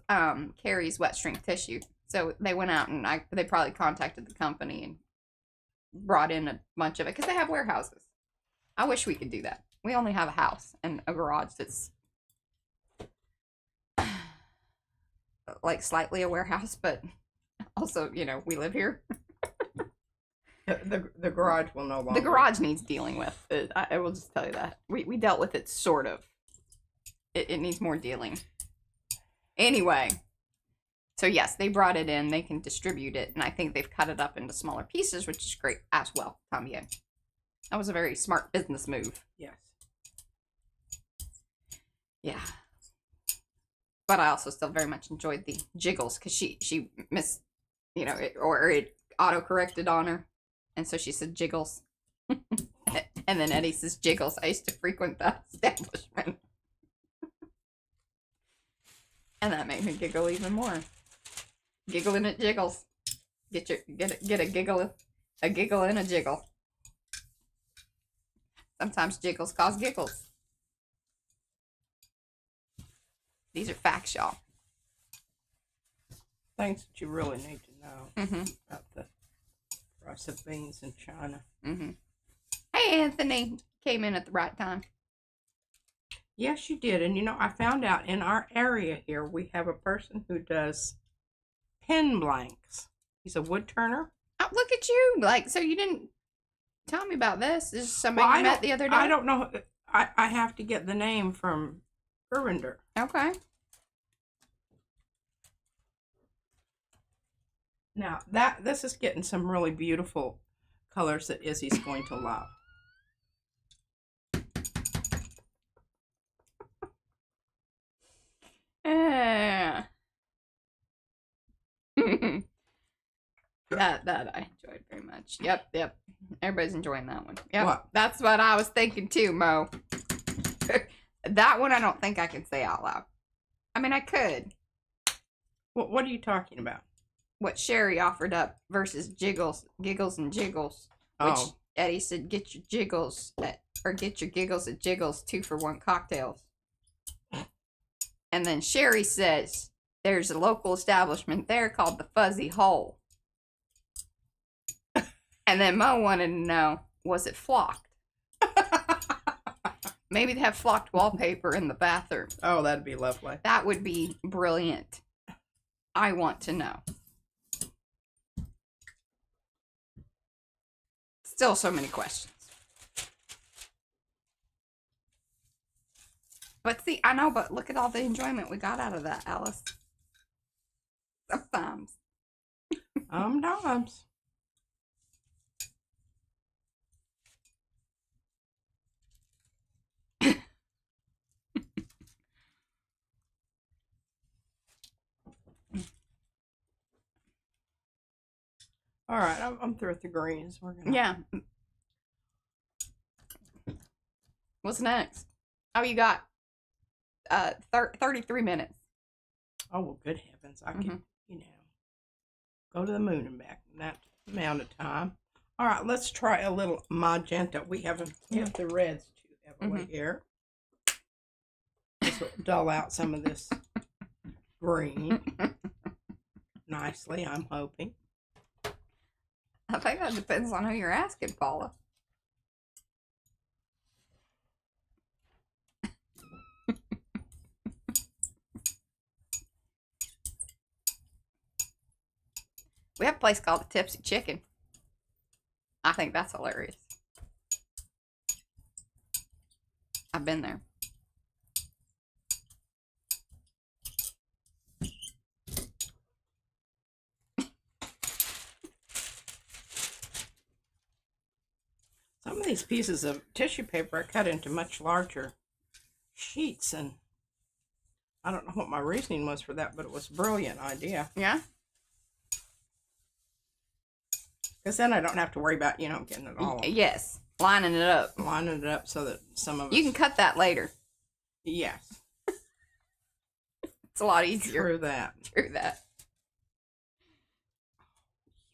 carries wet shrink tissue. So they went out and they probably contacted the company and brought in a bunch of it because they have warehouses. I wish we could do that. We only have a house and a garage that's like slightly a warehouse, but also, we live here. The garage will no longer. The garage needs dealing with. I will just tell you that. We dealt with it sort of. It needs more dealing. Anyway. So yes, they brought it in. They can distribute it. And I think they've cut it up into smaller pieces, which is great as well. También. That was a very smart business move. Yes. Yeah. But I also still very much enjoyed the jiggles because she missed, or it auto-corrected on her. And so she said jiggles. And then Eddie says jiggles. I used to frequent that establishment. And that made me giggle even more. Giggling at jiggles. Get a giggle and a jiggle. Sometimes jiggles cause giggles. These are facts, y'all. Things that you really need to know Mm-hmm. about the price of beans in China. Mm-hmm. Hey, Anthony. Came in at the right time. Yes, you did. And I found out in our area here, we have a person who does pen blanks. He's a wood turner. Oh, look at you. So you didn't tell me about this. Is somebody you met the other day? I don't know. I have to get the name from Gervinder. Okay. Now, this is getting some really beautiful colors that Izzy's going to love. That I enjoyed very much. Yep. Everybody's enjoying that one. Yep. What? That's what I was thinking too, Mo. That one I don't think I can say out loud. I mean, I could. What are you talking about? What Sherry offered up versus Giggles and Jiggles. Which Oh. Eddie said, get your giggles get your giggles at Jiggles 2-for-1 cocktails. And then Sherry says there's a local establishment there called the Fuzzy Hole. And then Mo wanted to know, was it flocked? Maybe they have flocked wallpaper in the bathroom. Oh, that'd be lovely. That would be brilliant. I want to know. Still so many questions. But see, I know, but look at all the enjoyment we got out of that, Alice. Sometimes. Sometimes. All right, I'm through with the greens. We're gonna. Yeah. What's next? Oh, you got 33 minutes. Oh, well, good heavens. I can, go to the moon and back in that amount of time. All right, let's try a little magenta. We haven't hit the reds too heavily here. This will dull out some of this green nicely, I'm hoping. I think that depends on who you're asking, Paula. We have a place called the Tipsy Chicken. I think that's hilarious. I've been there. Some of these pieces of tissue paper are cut into much larger sheets, and I don't know what my reasoning was for that, but it was a brilliant idea. Yeah? Because then I don't have to worry about, getting it all Yes. Lining it up. lining it up so that some of You can cut that later. Yes. It's a lot easier. True that. True that.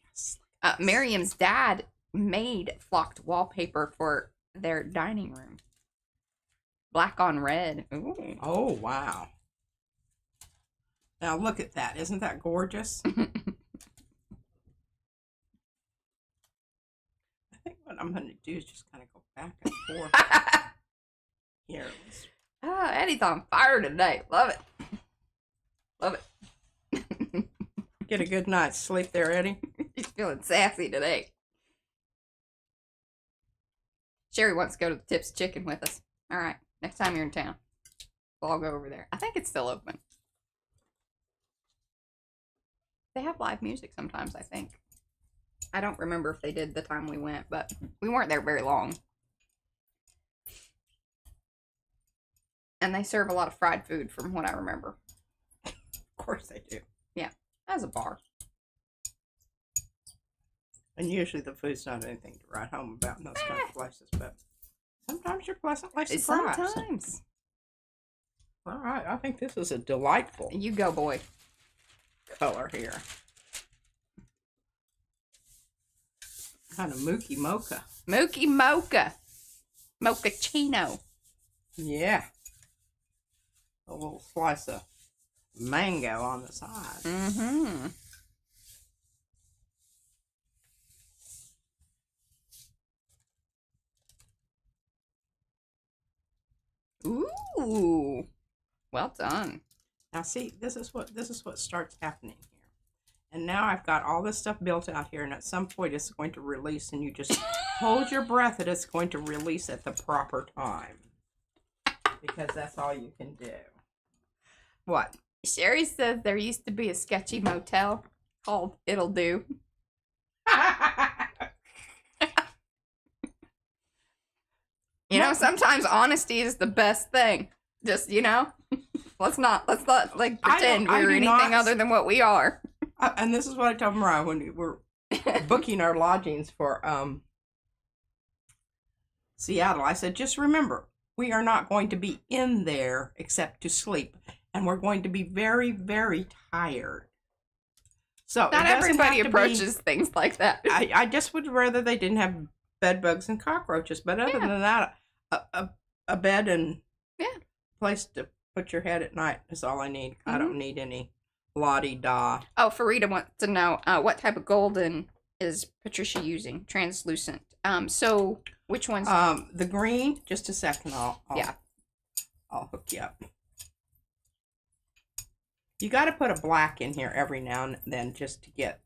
Yes. Miriam's dad made flocked wallpaper for their dining room. Black on red. Ooh. Oh, wow. Now look at that. Isn't that gorgeous? I think what I'm going to do is just kind of go back and forth. Here. Eddie's on fire today. Love it. Love it. Get a good night's sleep there, Eddie. He's feeling sassy today. Sherry wants to go to the Tips Chicken with us. All right. Next time you're in town, we'll all go over there. I think it's still open. They have live music sometimes, I think. I don't remember if they did the time we went, but we weren't there very long. And they serve a lot of fried food from what I remember. Of course they do. Yeah, as a bar. And usually the food's not anything to write home about in those kind of places, but sometimes you're pleasantly surprised. Sometimes. All right, I think this is a delightful You go, boy. color here. Kind of mookie mocha. Mookie mocha. Mochaccino. Yeah. A little slice of mango on the side. Mm-hmm. Ooh. Well done. Now see, this is what starts happening here. And now I've got all this stuff built out here, and at some point it's going to release, and you just hold your breath that it's going to release at the proper time. Because that's all you can do. What? Sherry says there used to be a sketchy motel called It'll Do. You know, sometimes honesty is the best thing. Just, you know, let's not like pretend we're anything other than what we are. And this is what I told Mariah when we were booking our lodgings for Seattle. I said, just remember, we are not going to be in there except to sleep. And we're going to be very, very tired. So not everybody approaches things like that. I just would rather they didn't have bed bugs and cockroaches. But other than that, a bed and place to put your head at night is all I need. I don't need any la-di-da. Oh, Farida wants to know what type of golden is Patricia using? Translucent. So which one's the green? Just a second, I'll hook you up. You got to put a black in here every now and then just to get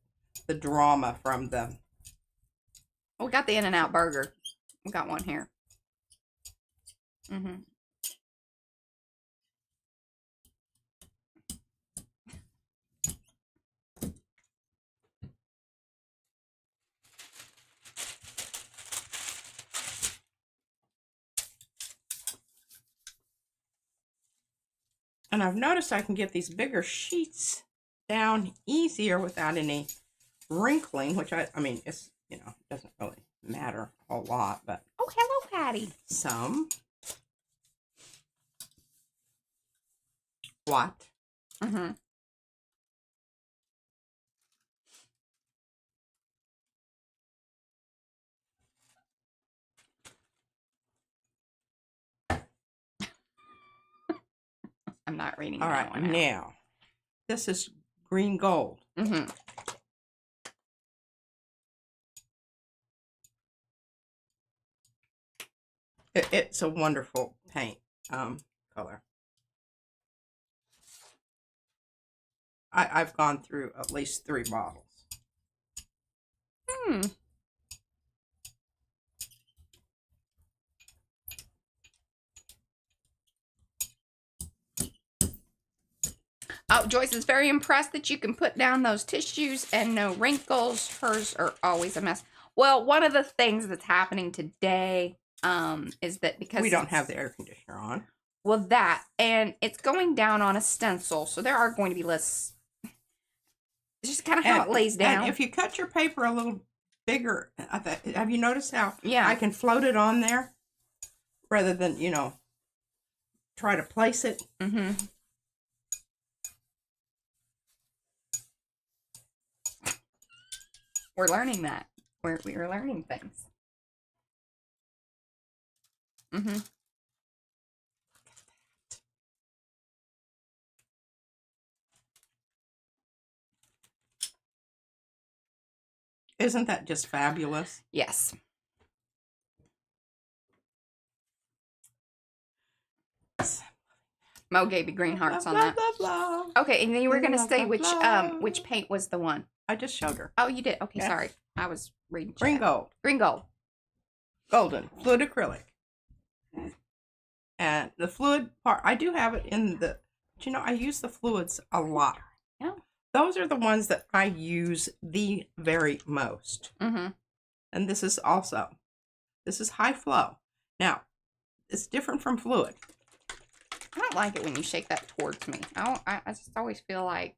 the drama from the. We got the In-N-Out burger. We got one here. And I've noticed I can get these bigger sheets down easier without any wrinkling, which I mean, it's, you know, doesn't really matter a whole lot, but. Oh, hello, Patty. Some. What? I'm not reading All that right, one out. now, this is green gold. It's a wonderful paint color. I've gone through at least 3 bottles. Oh, Joyce is very impressed that you can put down those tissues and no wrinkles. Hers are always a mess. Well, one of the things that's happening today is that because we don't have the air conditioner on. Well, that, and it's going down on a stencil, so there are going to be less. It's just kind of how it lays down. And if you cut your paper a little bigger, have you noticed how I can float it on there rather than, you know, try to place it? We're learning that. We're learning things. Isn't that just fabulous? Yes. Mo gave you green hearts on that. Okay, and then you were going to say which paint was the one. I just showed her. Oh, you did? Okay, sorry. I was reading. Green gold. Green gold. Golden. Fluid acrylic. And the fluid part, I do have it in the, you know, I use the fluids a lot. Yeah. Those are the ones that I use the very most. And this is high flow. Now, it's different from fluid. I don't like it when you shake that towards me. I just always feel like.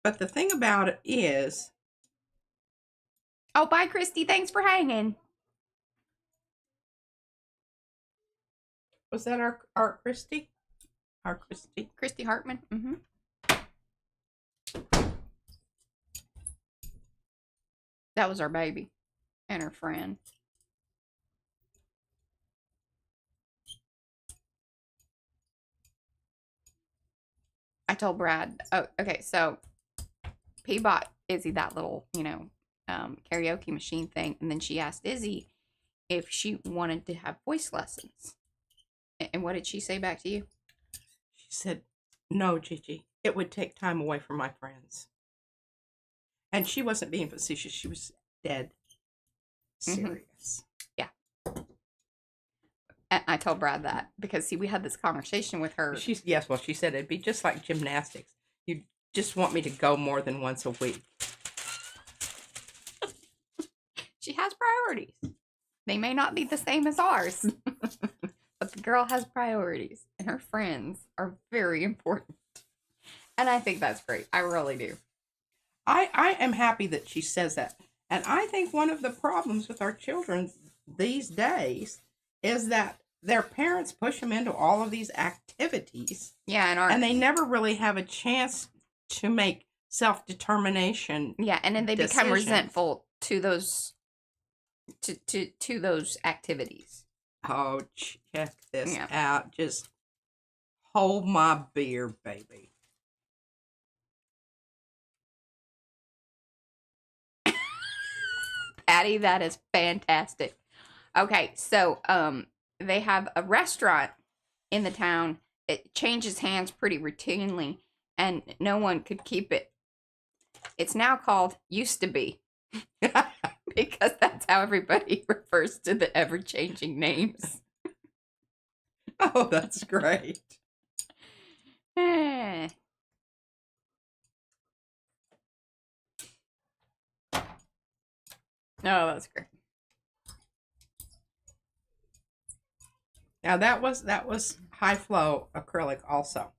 But the thing about it is. Oh, bye, Christy. Thanks for hanging. Was that our Christy? Our Christy? Christy Hartman. That was our baby and her friend. I told Brad, oh, okay, so P bought Izzy that little, you know, karaoke machine thing. And then she asked Izzy if she wanted to have voice lessons. And what did she say back to you? She said, no, Gigi, it would take time away from my friends. And she wasn't being facetious. She was dead serious. Yeah. And I told Brad that because, see, we had this conversation with her. She said it'd be just like gymnastics. You'd just want me to go more than once a week. She has priorities. They may not be the same as ours, but the girl has priorities, and her friends are very important. And I think that's great. I really do. I am happy that she says that. And I think one of the problems with our children these days is that their parents push them into all of these activities. Yeah, and they never really have a chance to make self-determination. Yeah, and then they become decisions. resentful to those to those activities. Oh, check this out. Just hold my beer, baby. Patty, that is fantastic. Okay, so they have a restaurant in the town. It changes hands pretty routinely, and no one could keep it. It's now called Used to Be. Because that's how everybody refers to the ever-changing names. Oh, that's great. No, that's great. Now that was high flow acrylic also.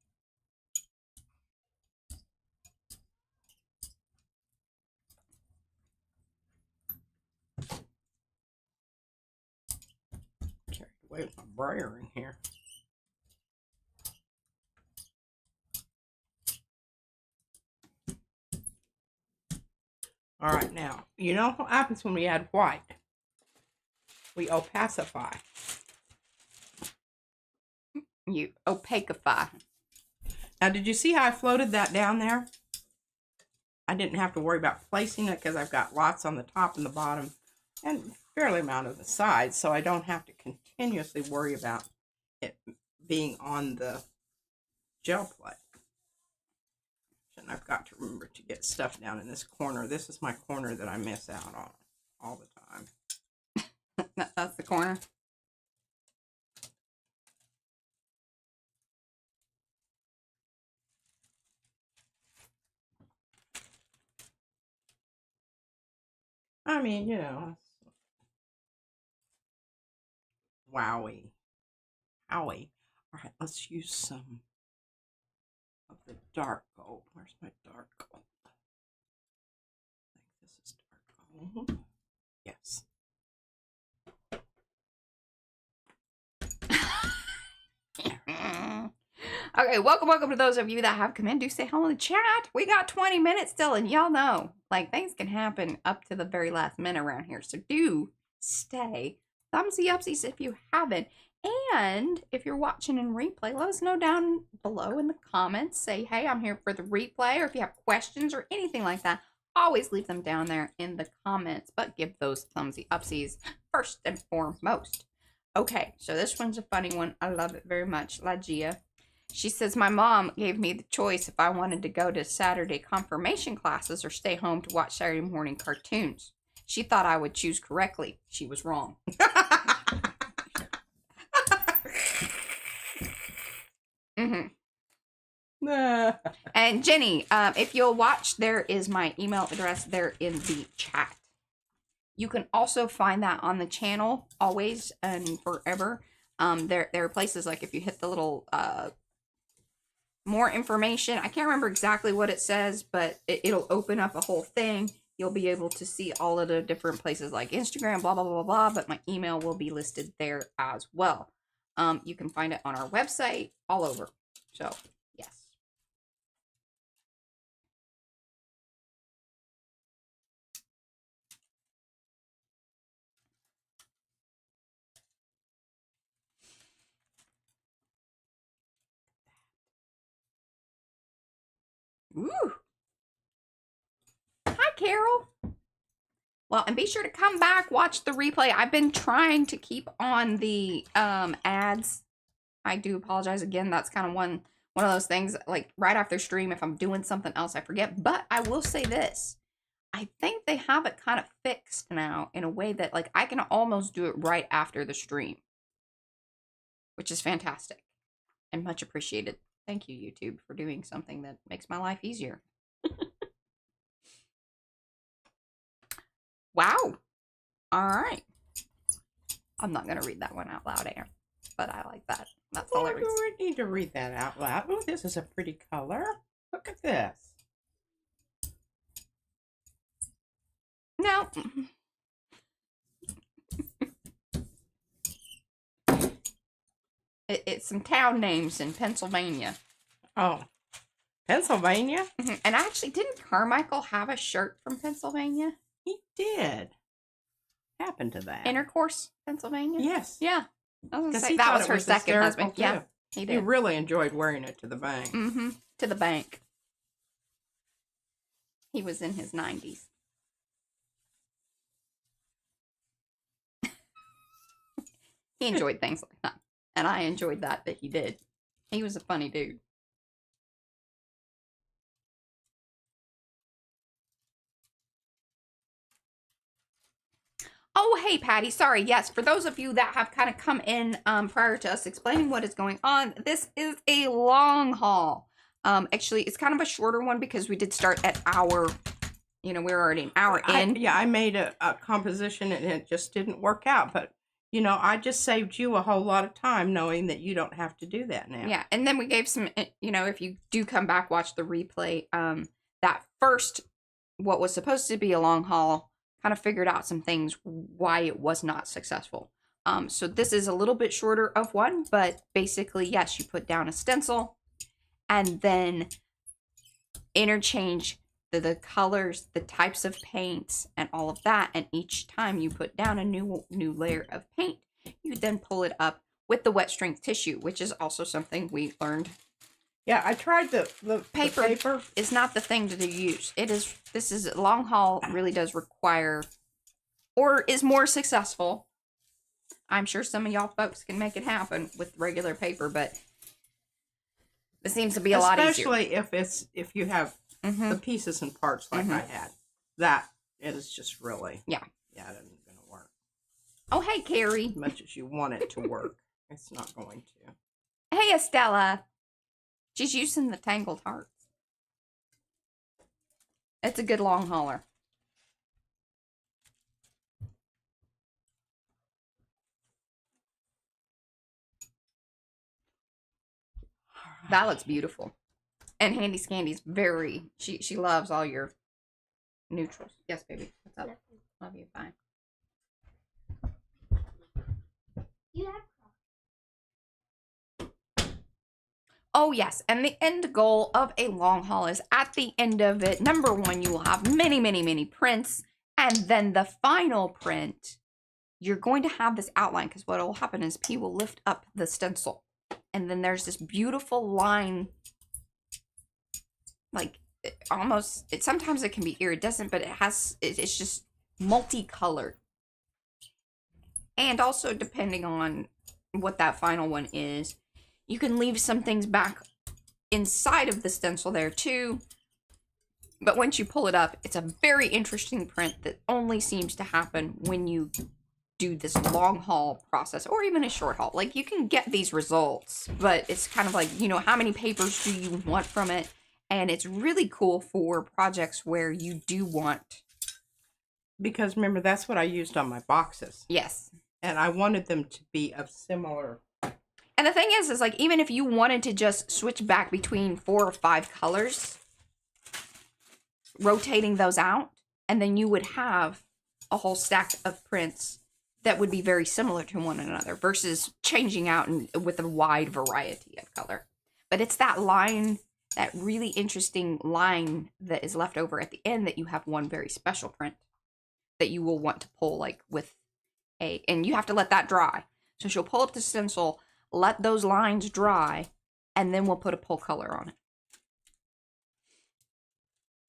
Carried away with my brayering here. All right, now, you know what happens when we add white? We opacify. You opacify. Now, did you see how I floated that down there? I didn't have to worry about placing it because I've got lots on the top and the bottom and a fairly amount on the sides, so I don't have to continuously worry about it being on the gel plate. And I've got to remember to get stuff down in this corner. This is my corner that I miss out on all the time. That's the corner. I mean, you know. Wowie. Howie. All right, let's use some of the dark gold. Where's my dark gold? I think this is dark gold. Yes. Okay, welcome to those of you that have come in. Do say hello in the chat. We got 20 minutes still, and y'all know, like, things can happen up to the very last minute around here. So do stay. Thumbsy upsies if you haven't. And if you're watching in replay, let us know down below in the comments. Say, hey, I'm here for the replay, or if you have questions or anything like that, always leave them down there in the comments. But give those thumbsy upsies first and foremost. Okay, so this one's a funny one. I love it very much. La Gia. She says, my mom gave me the choice if I wanted to go to Saturday confirmation classes or stay home to watch Saturday morning cartoons. She thought I would choose correctly. She was wrong. And Jenny, if you'll watch, there is my email address there in the chat. You can also find that on the channel always and forever. There are places like if you hit the little more information. I can't remember exactly what it says, but it'll open up a whole thing. You'll be able to see all of the different places like Instagram, blah, blah, blah, blah, blah. But my email will be listed there as well. You can find it on our website, all over. So, yes. Ooh. Hi, Carol. Well, and be sure to come back, watch the replay. I've been trying to keep on the ads. I do apologize again. That's kind of one of those things, like right after stream, if I'm doing something else, I forget. But I will say this. I think they have it kind of fixed now in a way that, like, I can almost do it right after the stream, which is fantastic and much appreciated. Thank you, YouTube, for doing something that makes my life easier. Wow. All right. I'm not going to read that one out loud, Aaron, but I like that. That's hilarious. I need to read that out loud. Oh, this is a pretty color. Look at this. No. It's some town names in Pennsylvania. Oh, Pennsylvania? And actually, didn't Carmichael have a shirt from Pennsylvania? He did. Happened to that. Intercourse, Pennsylvania? Yes. Yeah. I was going to 'Cause say, he that thought was it her was second husband. hysterical, Yeah, too. he He did. really enjoyed wearing it to the bank. To the bank. He was in his 90s. He enjoyed things like that. And I enjoyed that he did. He was a funny dude. Oh, hey, Patty. Sorry. Yes, for those of you that have kind of come in prior to us explaining what is going on, this is a long haul. Actually, it's kind of a shorter one because we did start at hour. You know, we're already an hour in. I made a composition and it just didn't work out. But, you know, I just saved you a whole lot of time knowing that you don't have to do that now. Yeah, and then we gave some, you know, if you do come back, watch the replay, that first, what was supposed to be a long haul, kind of figured out some things why it was not successful. So this is a little bit shorter of one, but basically, yes, you put down a stencil and then interchange the colors, the types of paints, and all of that. And each time you put down a new layer of paint, you then pull it up with the wet strength tissue, which is also something we learned. Yeah, I tried the Paper. paper. Is not the thing to use. This is long haul, really does require, or is more successful. I'm sure some of y'all folks can make it happen with regular paper, but this seems to be a lot easier. Especially if you have the pieces and parts like I had. That it is just really yeah, it isn't gonna work. Oh, hey, Carrie. As much as you want it to work, it's not going to. Hey, Estella. She's using the Tangled Hearts. It's a good long hauler. That looks beautiful. And Handy Scandy's very, she loves all your neutrals. Yes, baby. What's up? Love you. Bye. You have Oh, yes. And the end goal of a long haul is at the end of it, number one, you will have many, many, many prints. And then the final print, you're going to have this outline because what will happen is P will lift up the stencil. And then there's this beautiful line, like sometimes it can be iridescent, but it's just multicolored. And also depending on what that final one is, you can leave some things back inside of the stencil there too. But once you pull it up, it's a very interesting print that only seems to happen when you do this long haul process or even a short haul. Like you can get these results, but it's kind of like, you know, how many papers do you want from it? And it's really cool for projects where you do want. Because remember, that's what I used on my boxes. Yes. And I wanted them to be of similar. And the thing is like, even if you wanted to just switch back between 4 or 5 colors, rotating those out, and then you would have a whole stack of prints that would be very similar to one another versus changing out with a wide variety of color. But it's that line, that really interesting line that is left over at the end that you have one very special print that you will want to pull like with and you have to let that dry. So she'll pull up the stencil, let those lines dry, and then we'll put a pull color on it.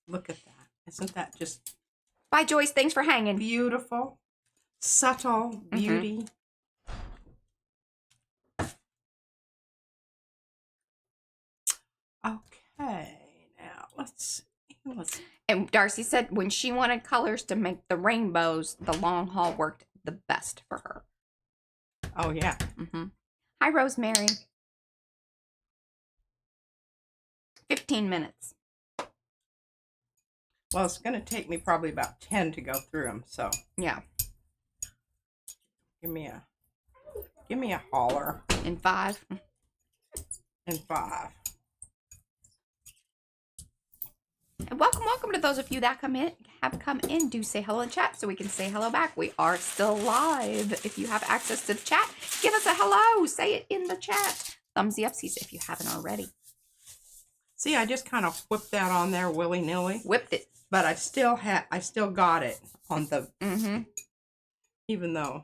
Look at that. Isn't that just Bye, Joyce. Thanks for hanging. beautiful? Subtle beauty. Okay, now let's see. And Darcy said when she wanted colors to make the rainbows, the long haul worked the best for her. Oh, yeah. Hi, Rosemary. 15 minutes. Well, it's going to take me probably about 10 to go through them. So Yeah. give me a holler. In 5. In 5. And welcome to those of you that have come in. Do say hello in chat so we can say hello back. We are still live. If you have access to the chat, give us a hello. Say it in the chat. Thumbsy upsies if you haven't already. See, I just kind of whipped that on there willy-nilly. Whipped it. But I still got it on the, even though,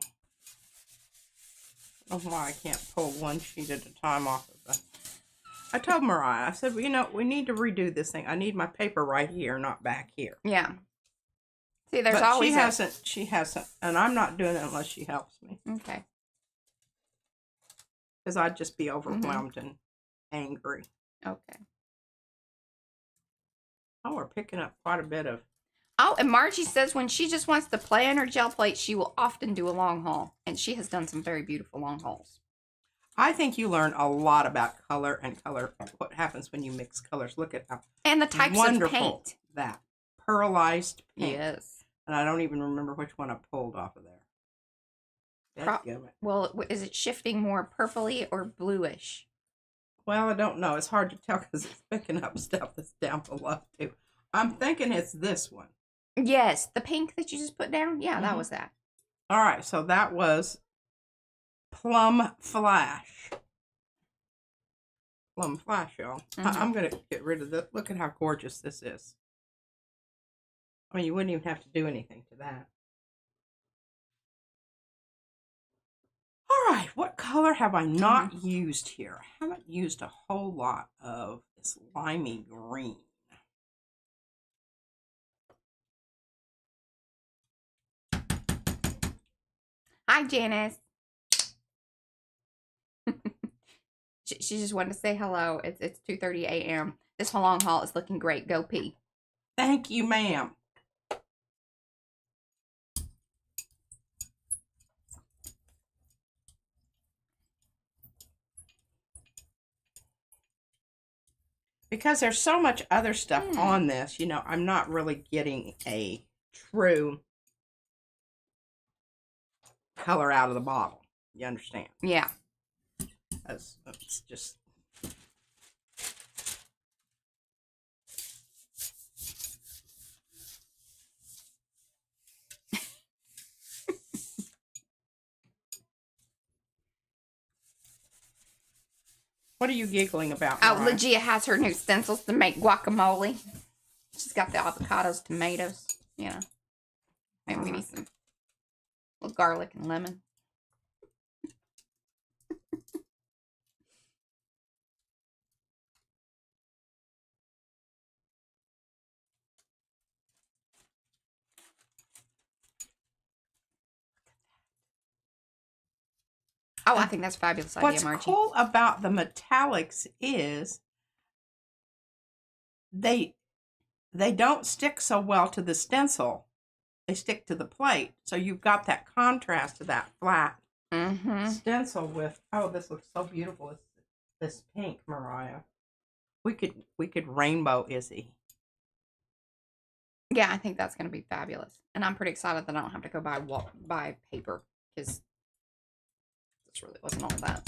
I don't know why I can't pull one sheet at a time off of the, I told Mariah, I said, well, you know, we need to redo this thing. I need my paper right here, not back here. Yeah. See, there's but always she hasn't, and I'm not doing it unless she helps me. Okay. Because I'd just be overwhelmed and angry. Okay. Oh, we're picking up quite a bit of. Oh, and Margie says when she just wants to play on her gel plate, she will often do a long haul. And she has done some very beautiful long hauls. I think you learn a lot about color and what happens when you mix colors. Look at how and the types of paint. That pearlized paint. Yes. And I don't even remember which one I pulled off of there. Well, is it shifting more purpley or bluish? Well, I don't know. It's hard to tell because it's picking up stuff that's down below too. I'm thinking it's this one. Yes, the pink that you just put down. Yeah, that was that. All right, so that was Plum Flash. Plum Flash, y'all. I'm going to get rid of this. Look at how gorgeous this is. I mean, you wouldn't even have to do anything to that. All right, what color have I not used here? I haven't used a whole lot of this limey green. Hi, Janice. She just wanted to say hello. It's 2:30 a.m. This long haul is looking great. Go pee. Thank you, ma'am. Because there's so much other stuff on this, you know, I'm not really getting a true color out of the bottle. You understand? Yeah. That's just... What are you giggling about, Oh, Mariah? Legia has her new stencils to make guacamole. She's got the avocados, tomatoes, you know. Maybe we need some little garlic and lemon. Oh, I think that's a fabulous idea, Margie. What's cool about the metallics is they don't stick so well to the stencil. They stick to the plate. So you've got that contrast to that flat stencil with, oh, this looks so beautiful. It's this pink, Mariah. We could rainbow Izzy. Yeah, I think that's going to be fabulous. And I'm pretty excited that I don't have to go buy paper because this really wasn't all that.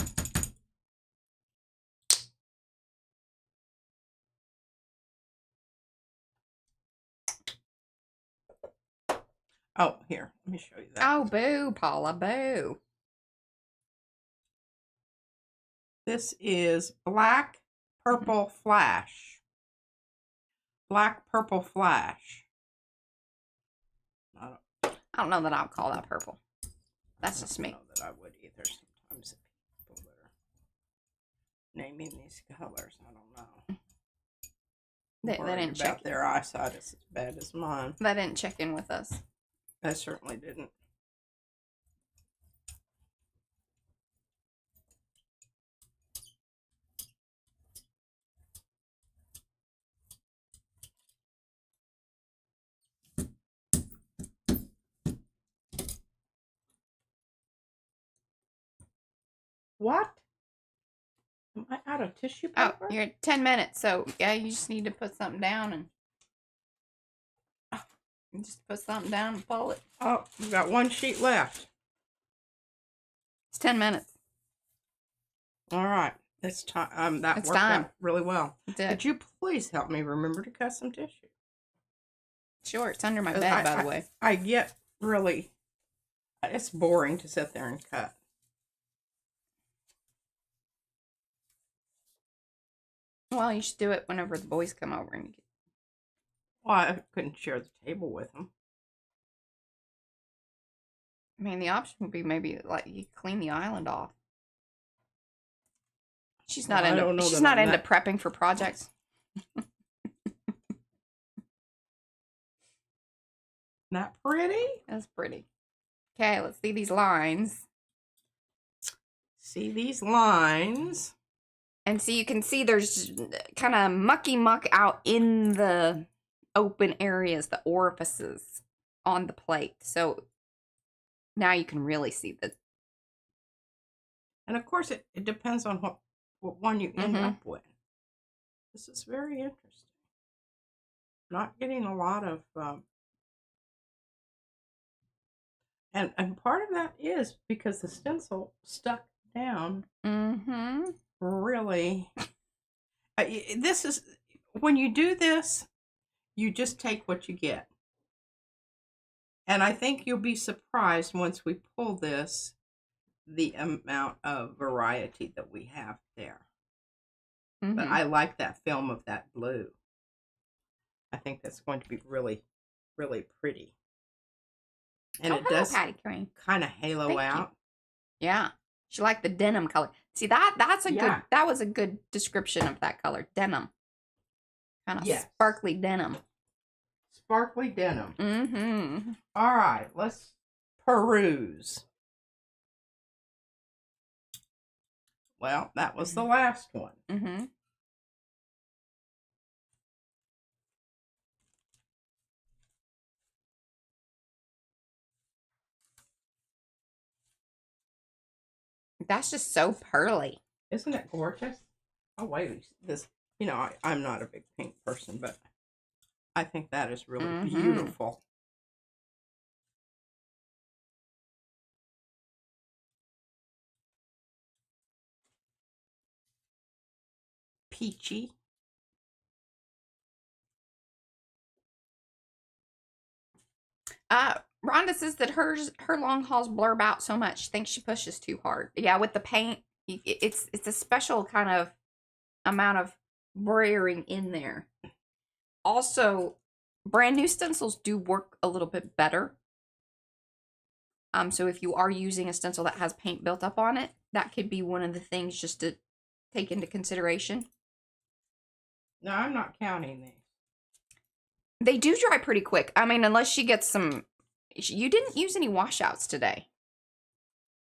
Oh, here, let me show you that. Oh, boo, Paula, boo. This is Black Purple Flash. Black Purple Flash. I don't know that I'll call that purple. That's just me. I don't know that I would either. Sometimes people that are naming these colors, I don't know. They didn't check about their eyesight is as bad as mine. They didn't check in with us. I certainly didn't. What? Am I out of tissue Oh, paper? you're at 10 minutes, so yeah, you just need to put something down and just put something down and pull it. Oh, we've got one sheet left. It's 10 minutes. All right. It's time. That It's worked time. out really well. It did. Could you please help me remember to cut some tissue? Sure, it's under my bed, by the way. I get really, it's boring to sit there and cut. Well, you should do it whenever the boys come over and get. Well, I couldn't share the table with them. I mean, the option would be maybe like you clean the island off. She's not Well, I don't into. know She's that not I'm into that- prepping for projects. Not pretty? That's pretty. Okay, let's see these lines. See these lines? And so you can see there's kind of mucky muck out in the open areas, the orifices on the plate. So now you can really see the. And of course, it depends on what one you end Mhm. up with. This is very interesting. Not getting a lot of, and part of that is because the stencil stuck down Mm-hmm. really. This is, when you do this, you just take what you get. And I think you'll be surprised once we pull this, the amount of variety that we have there. Mm-hmm. But I like that film of that blue. I think that's going to be really, really pretty. And it does Patty Crane. kind of halo Thank you. out. Yeah, she liked the denim color. See that's a Yeah. good. That was a good description of that color, denim. Kind of Yes. sparkly denim. Sparkly denim. Mm-hmm. All right, let's peruse. Well, that was the last one. Mm-hmm. That's just so pearly. Isn't it gorgeous? Oh, wait, this, I'm not a big pink person, but I think that is really Mhm. beautiful. Peachy. Rhonda says that her long hauls blurb out so much. She thinks she pushes too hard. Yeah, with the paint, it's a special kind of amount of brayering in there. Also, brand new stencils do work a little bit better. So if you are using a stencil that has paint built up on it, that could be one of the things just to take into consideration. No, I'm not counting these. They do dry pretty quick. I mean, unless she gets some. You didn't use any washouts today.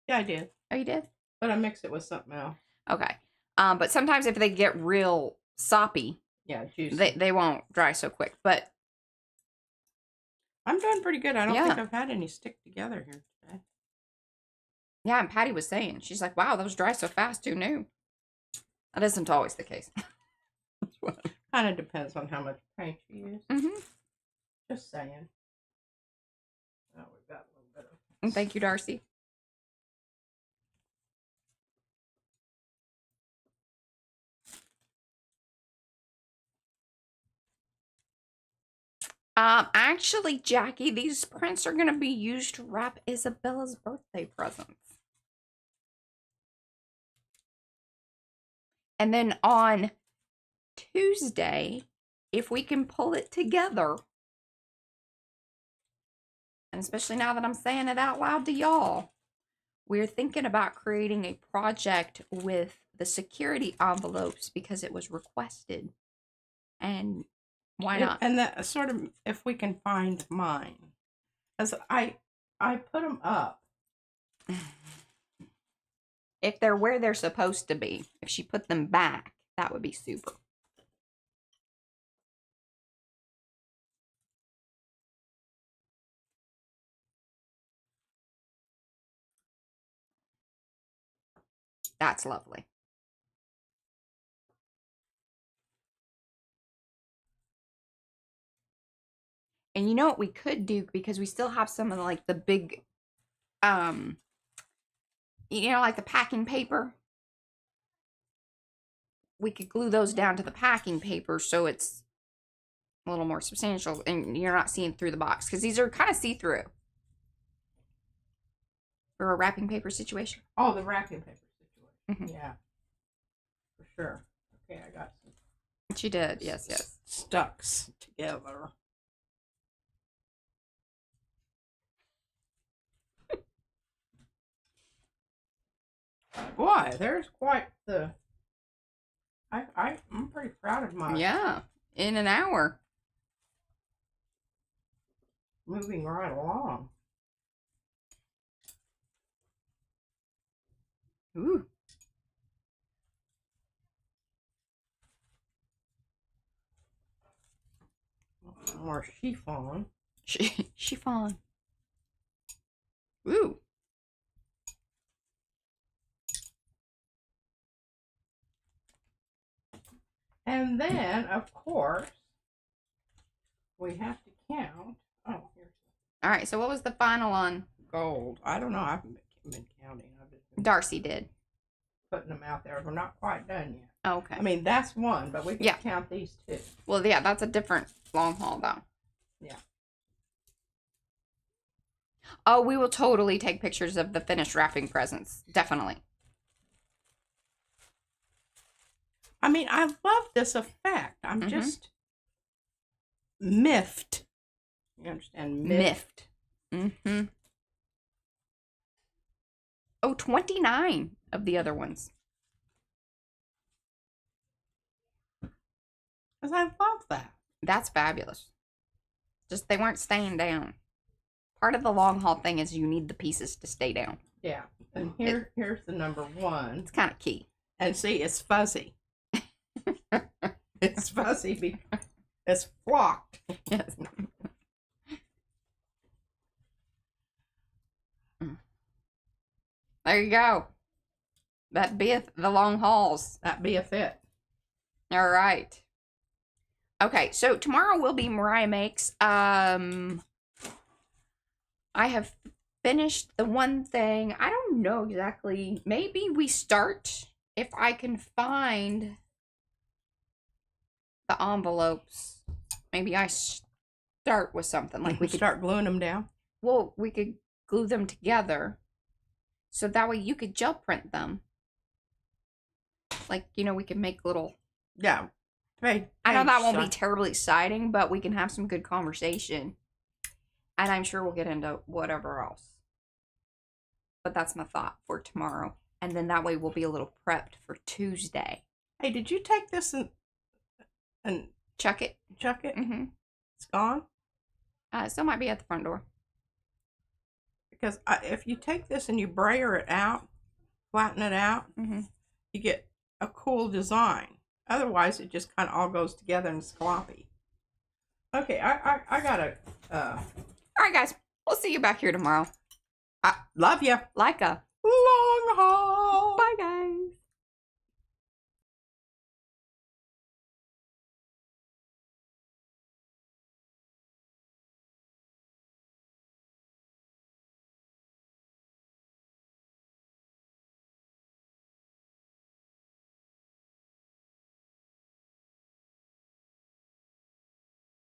Yeah, I did. Oh, you did? But I mixed it with something else. Okay. But sometimes if they get real soppy, Yeah, juicy. they won't dry so quick. But I'm doing pretty good. I don't Yeah. think I've had any stick together here today. yeah, and Patty was saying, she's like, wow, those dry so fast. Who knew? That isn't always the case. Kind of depends on how much paint you use. Mm-hmm. Just saying. Oh, we've got a little bit of. And thank you, Darcy. Actually, Jackie, these prints are going to be used to wrap Isabella's birthday presents. And then on Tuesday, if we can pull it together, and especially now that I'm saying it out loud to y'all, we're thinking about creating a project with the security envelopes because it was requested. And why not? And that sort of, if we can find mine, as I put them up. If they're where they're supposed to be, if she put them back, that would be super. That's lovely. And you know what we could do, because we still have some of like the big, you know, like the packing paper. We could glue those down to the packing paper so it's a little more substantial and you're not seeing through the box, because these are kind of see-through for a wrapping paper situation. Oh, the wrapping paper situation. Mhm. Yeah, for sure. Okay, I got some. She did, yes. Stucks together. Boy, there's quite the. I'm pretty proud of my. Yeah, in an hour. Moving right along. Ooh. More chiffon. Chiffon. Ooh. And then, of course, we have to count. Oh, here's All right, so what was the final on? gold. I don't know. I haven't been counting. I've just been Darcy did. putting them out there. We're not quite done yet. Oh, okay. I mean, that's one, but we can Yeah. count these two. Well, yeah, that's a different long haul, though. Yeah. Oh, we will totally take pictures of the finished wrapping presents. Definitely. I mean, I love this effect. I'm just miffed. You understand? Miffed. Mm-hmm. Oh, 29 of the other ones. Because I love that. That's fabulous. Just they weren't staying down. Part of the long haul thing is you need the pieces to stay down. Yeah. And here's the number one. It's kind of key. And see, it's fuzzy. It's fuzzy because it's flocked. Yes. There you go. That'd be the long hauls. That'd be a fit. All right. Okay, so tomorrow will be Mariah Makes. I have finished the one thing. I don't know exactly. Maybe we start, if I can find the envelopes. Maybe I start with something like We could start gluing them down. well, we could glue them together. So that way you could gel print them. Like, you know, we can make little... Yeah. I know that won't be terribly exciting, but we can have some good conversation. And I'm sure we'll get into whatever else. But that's my thought for tomorrow. And then that way we'll be a little prepped for Tuesday. Hey, did you take this and Chuck it. chuck it? Mm-hmm. It's gone? It still might be at the front door. Because if you take this and you brayer it out, flatten it out, you get a cool design. Otherwise, it just kind of all goes together and is sloppy. Okay, I gotta. All right, guys. We'll see you back here tomorrow. I love you. Like a Long haul. bye, guys.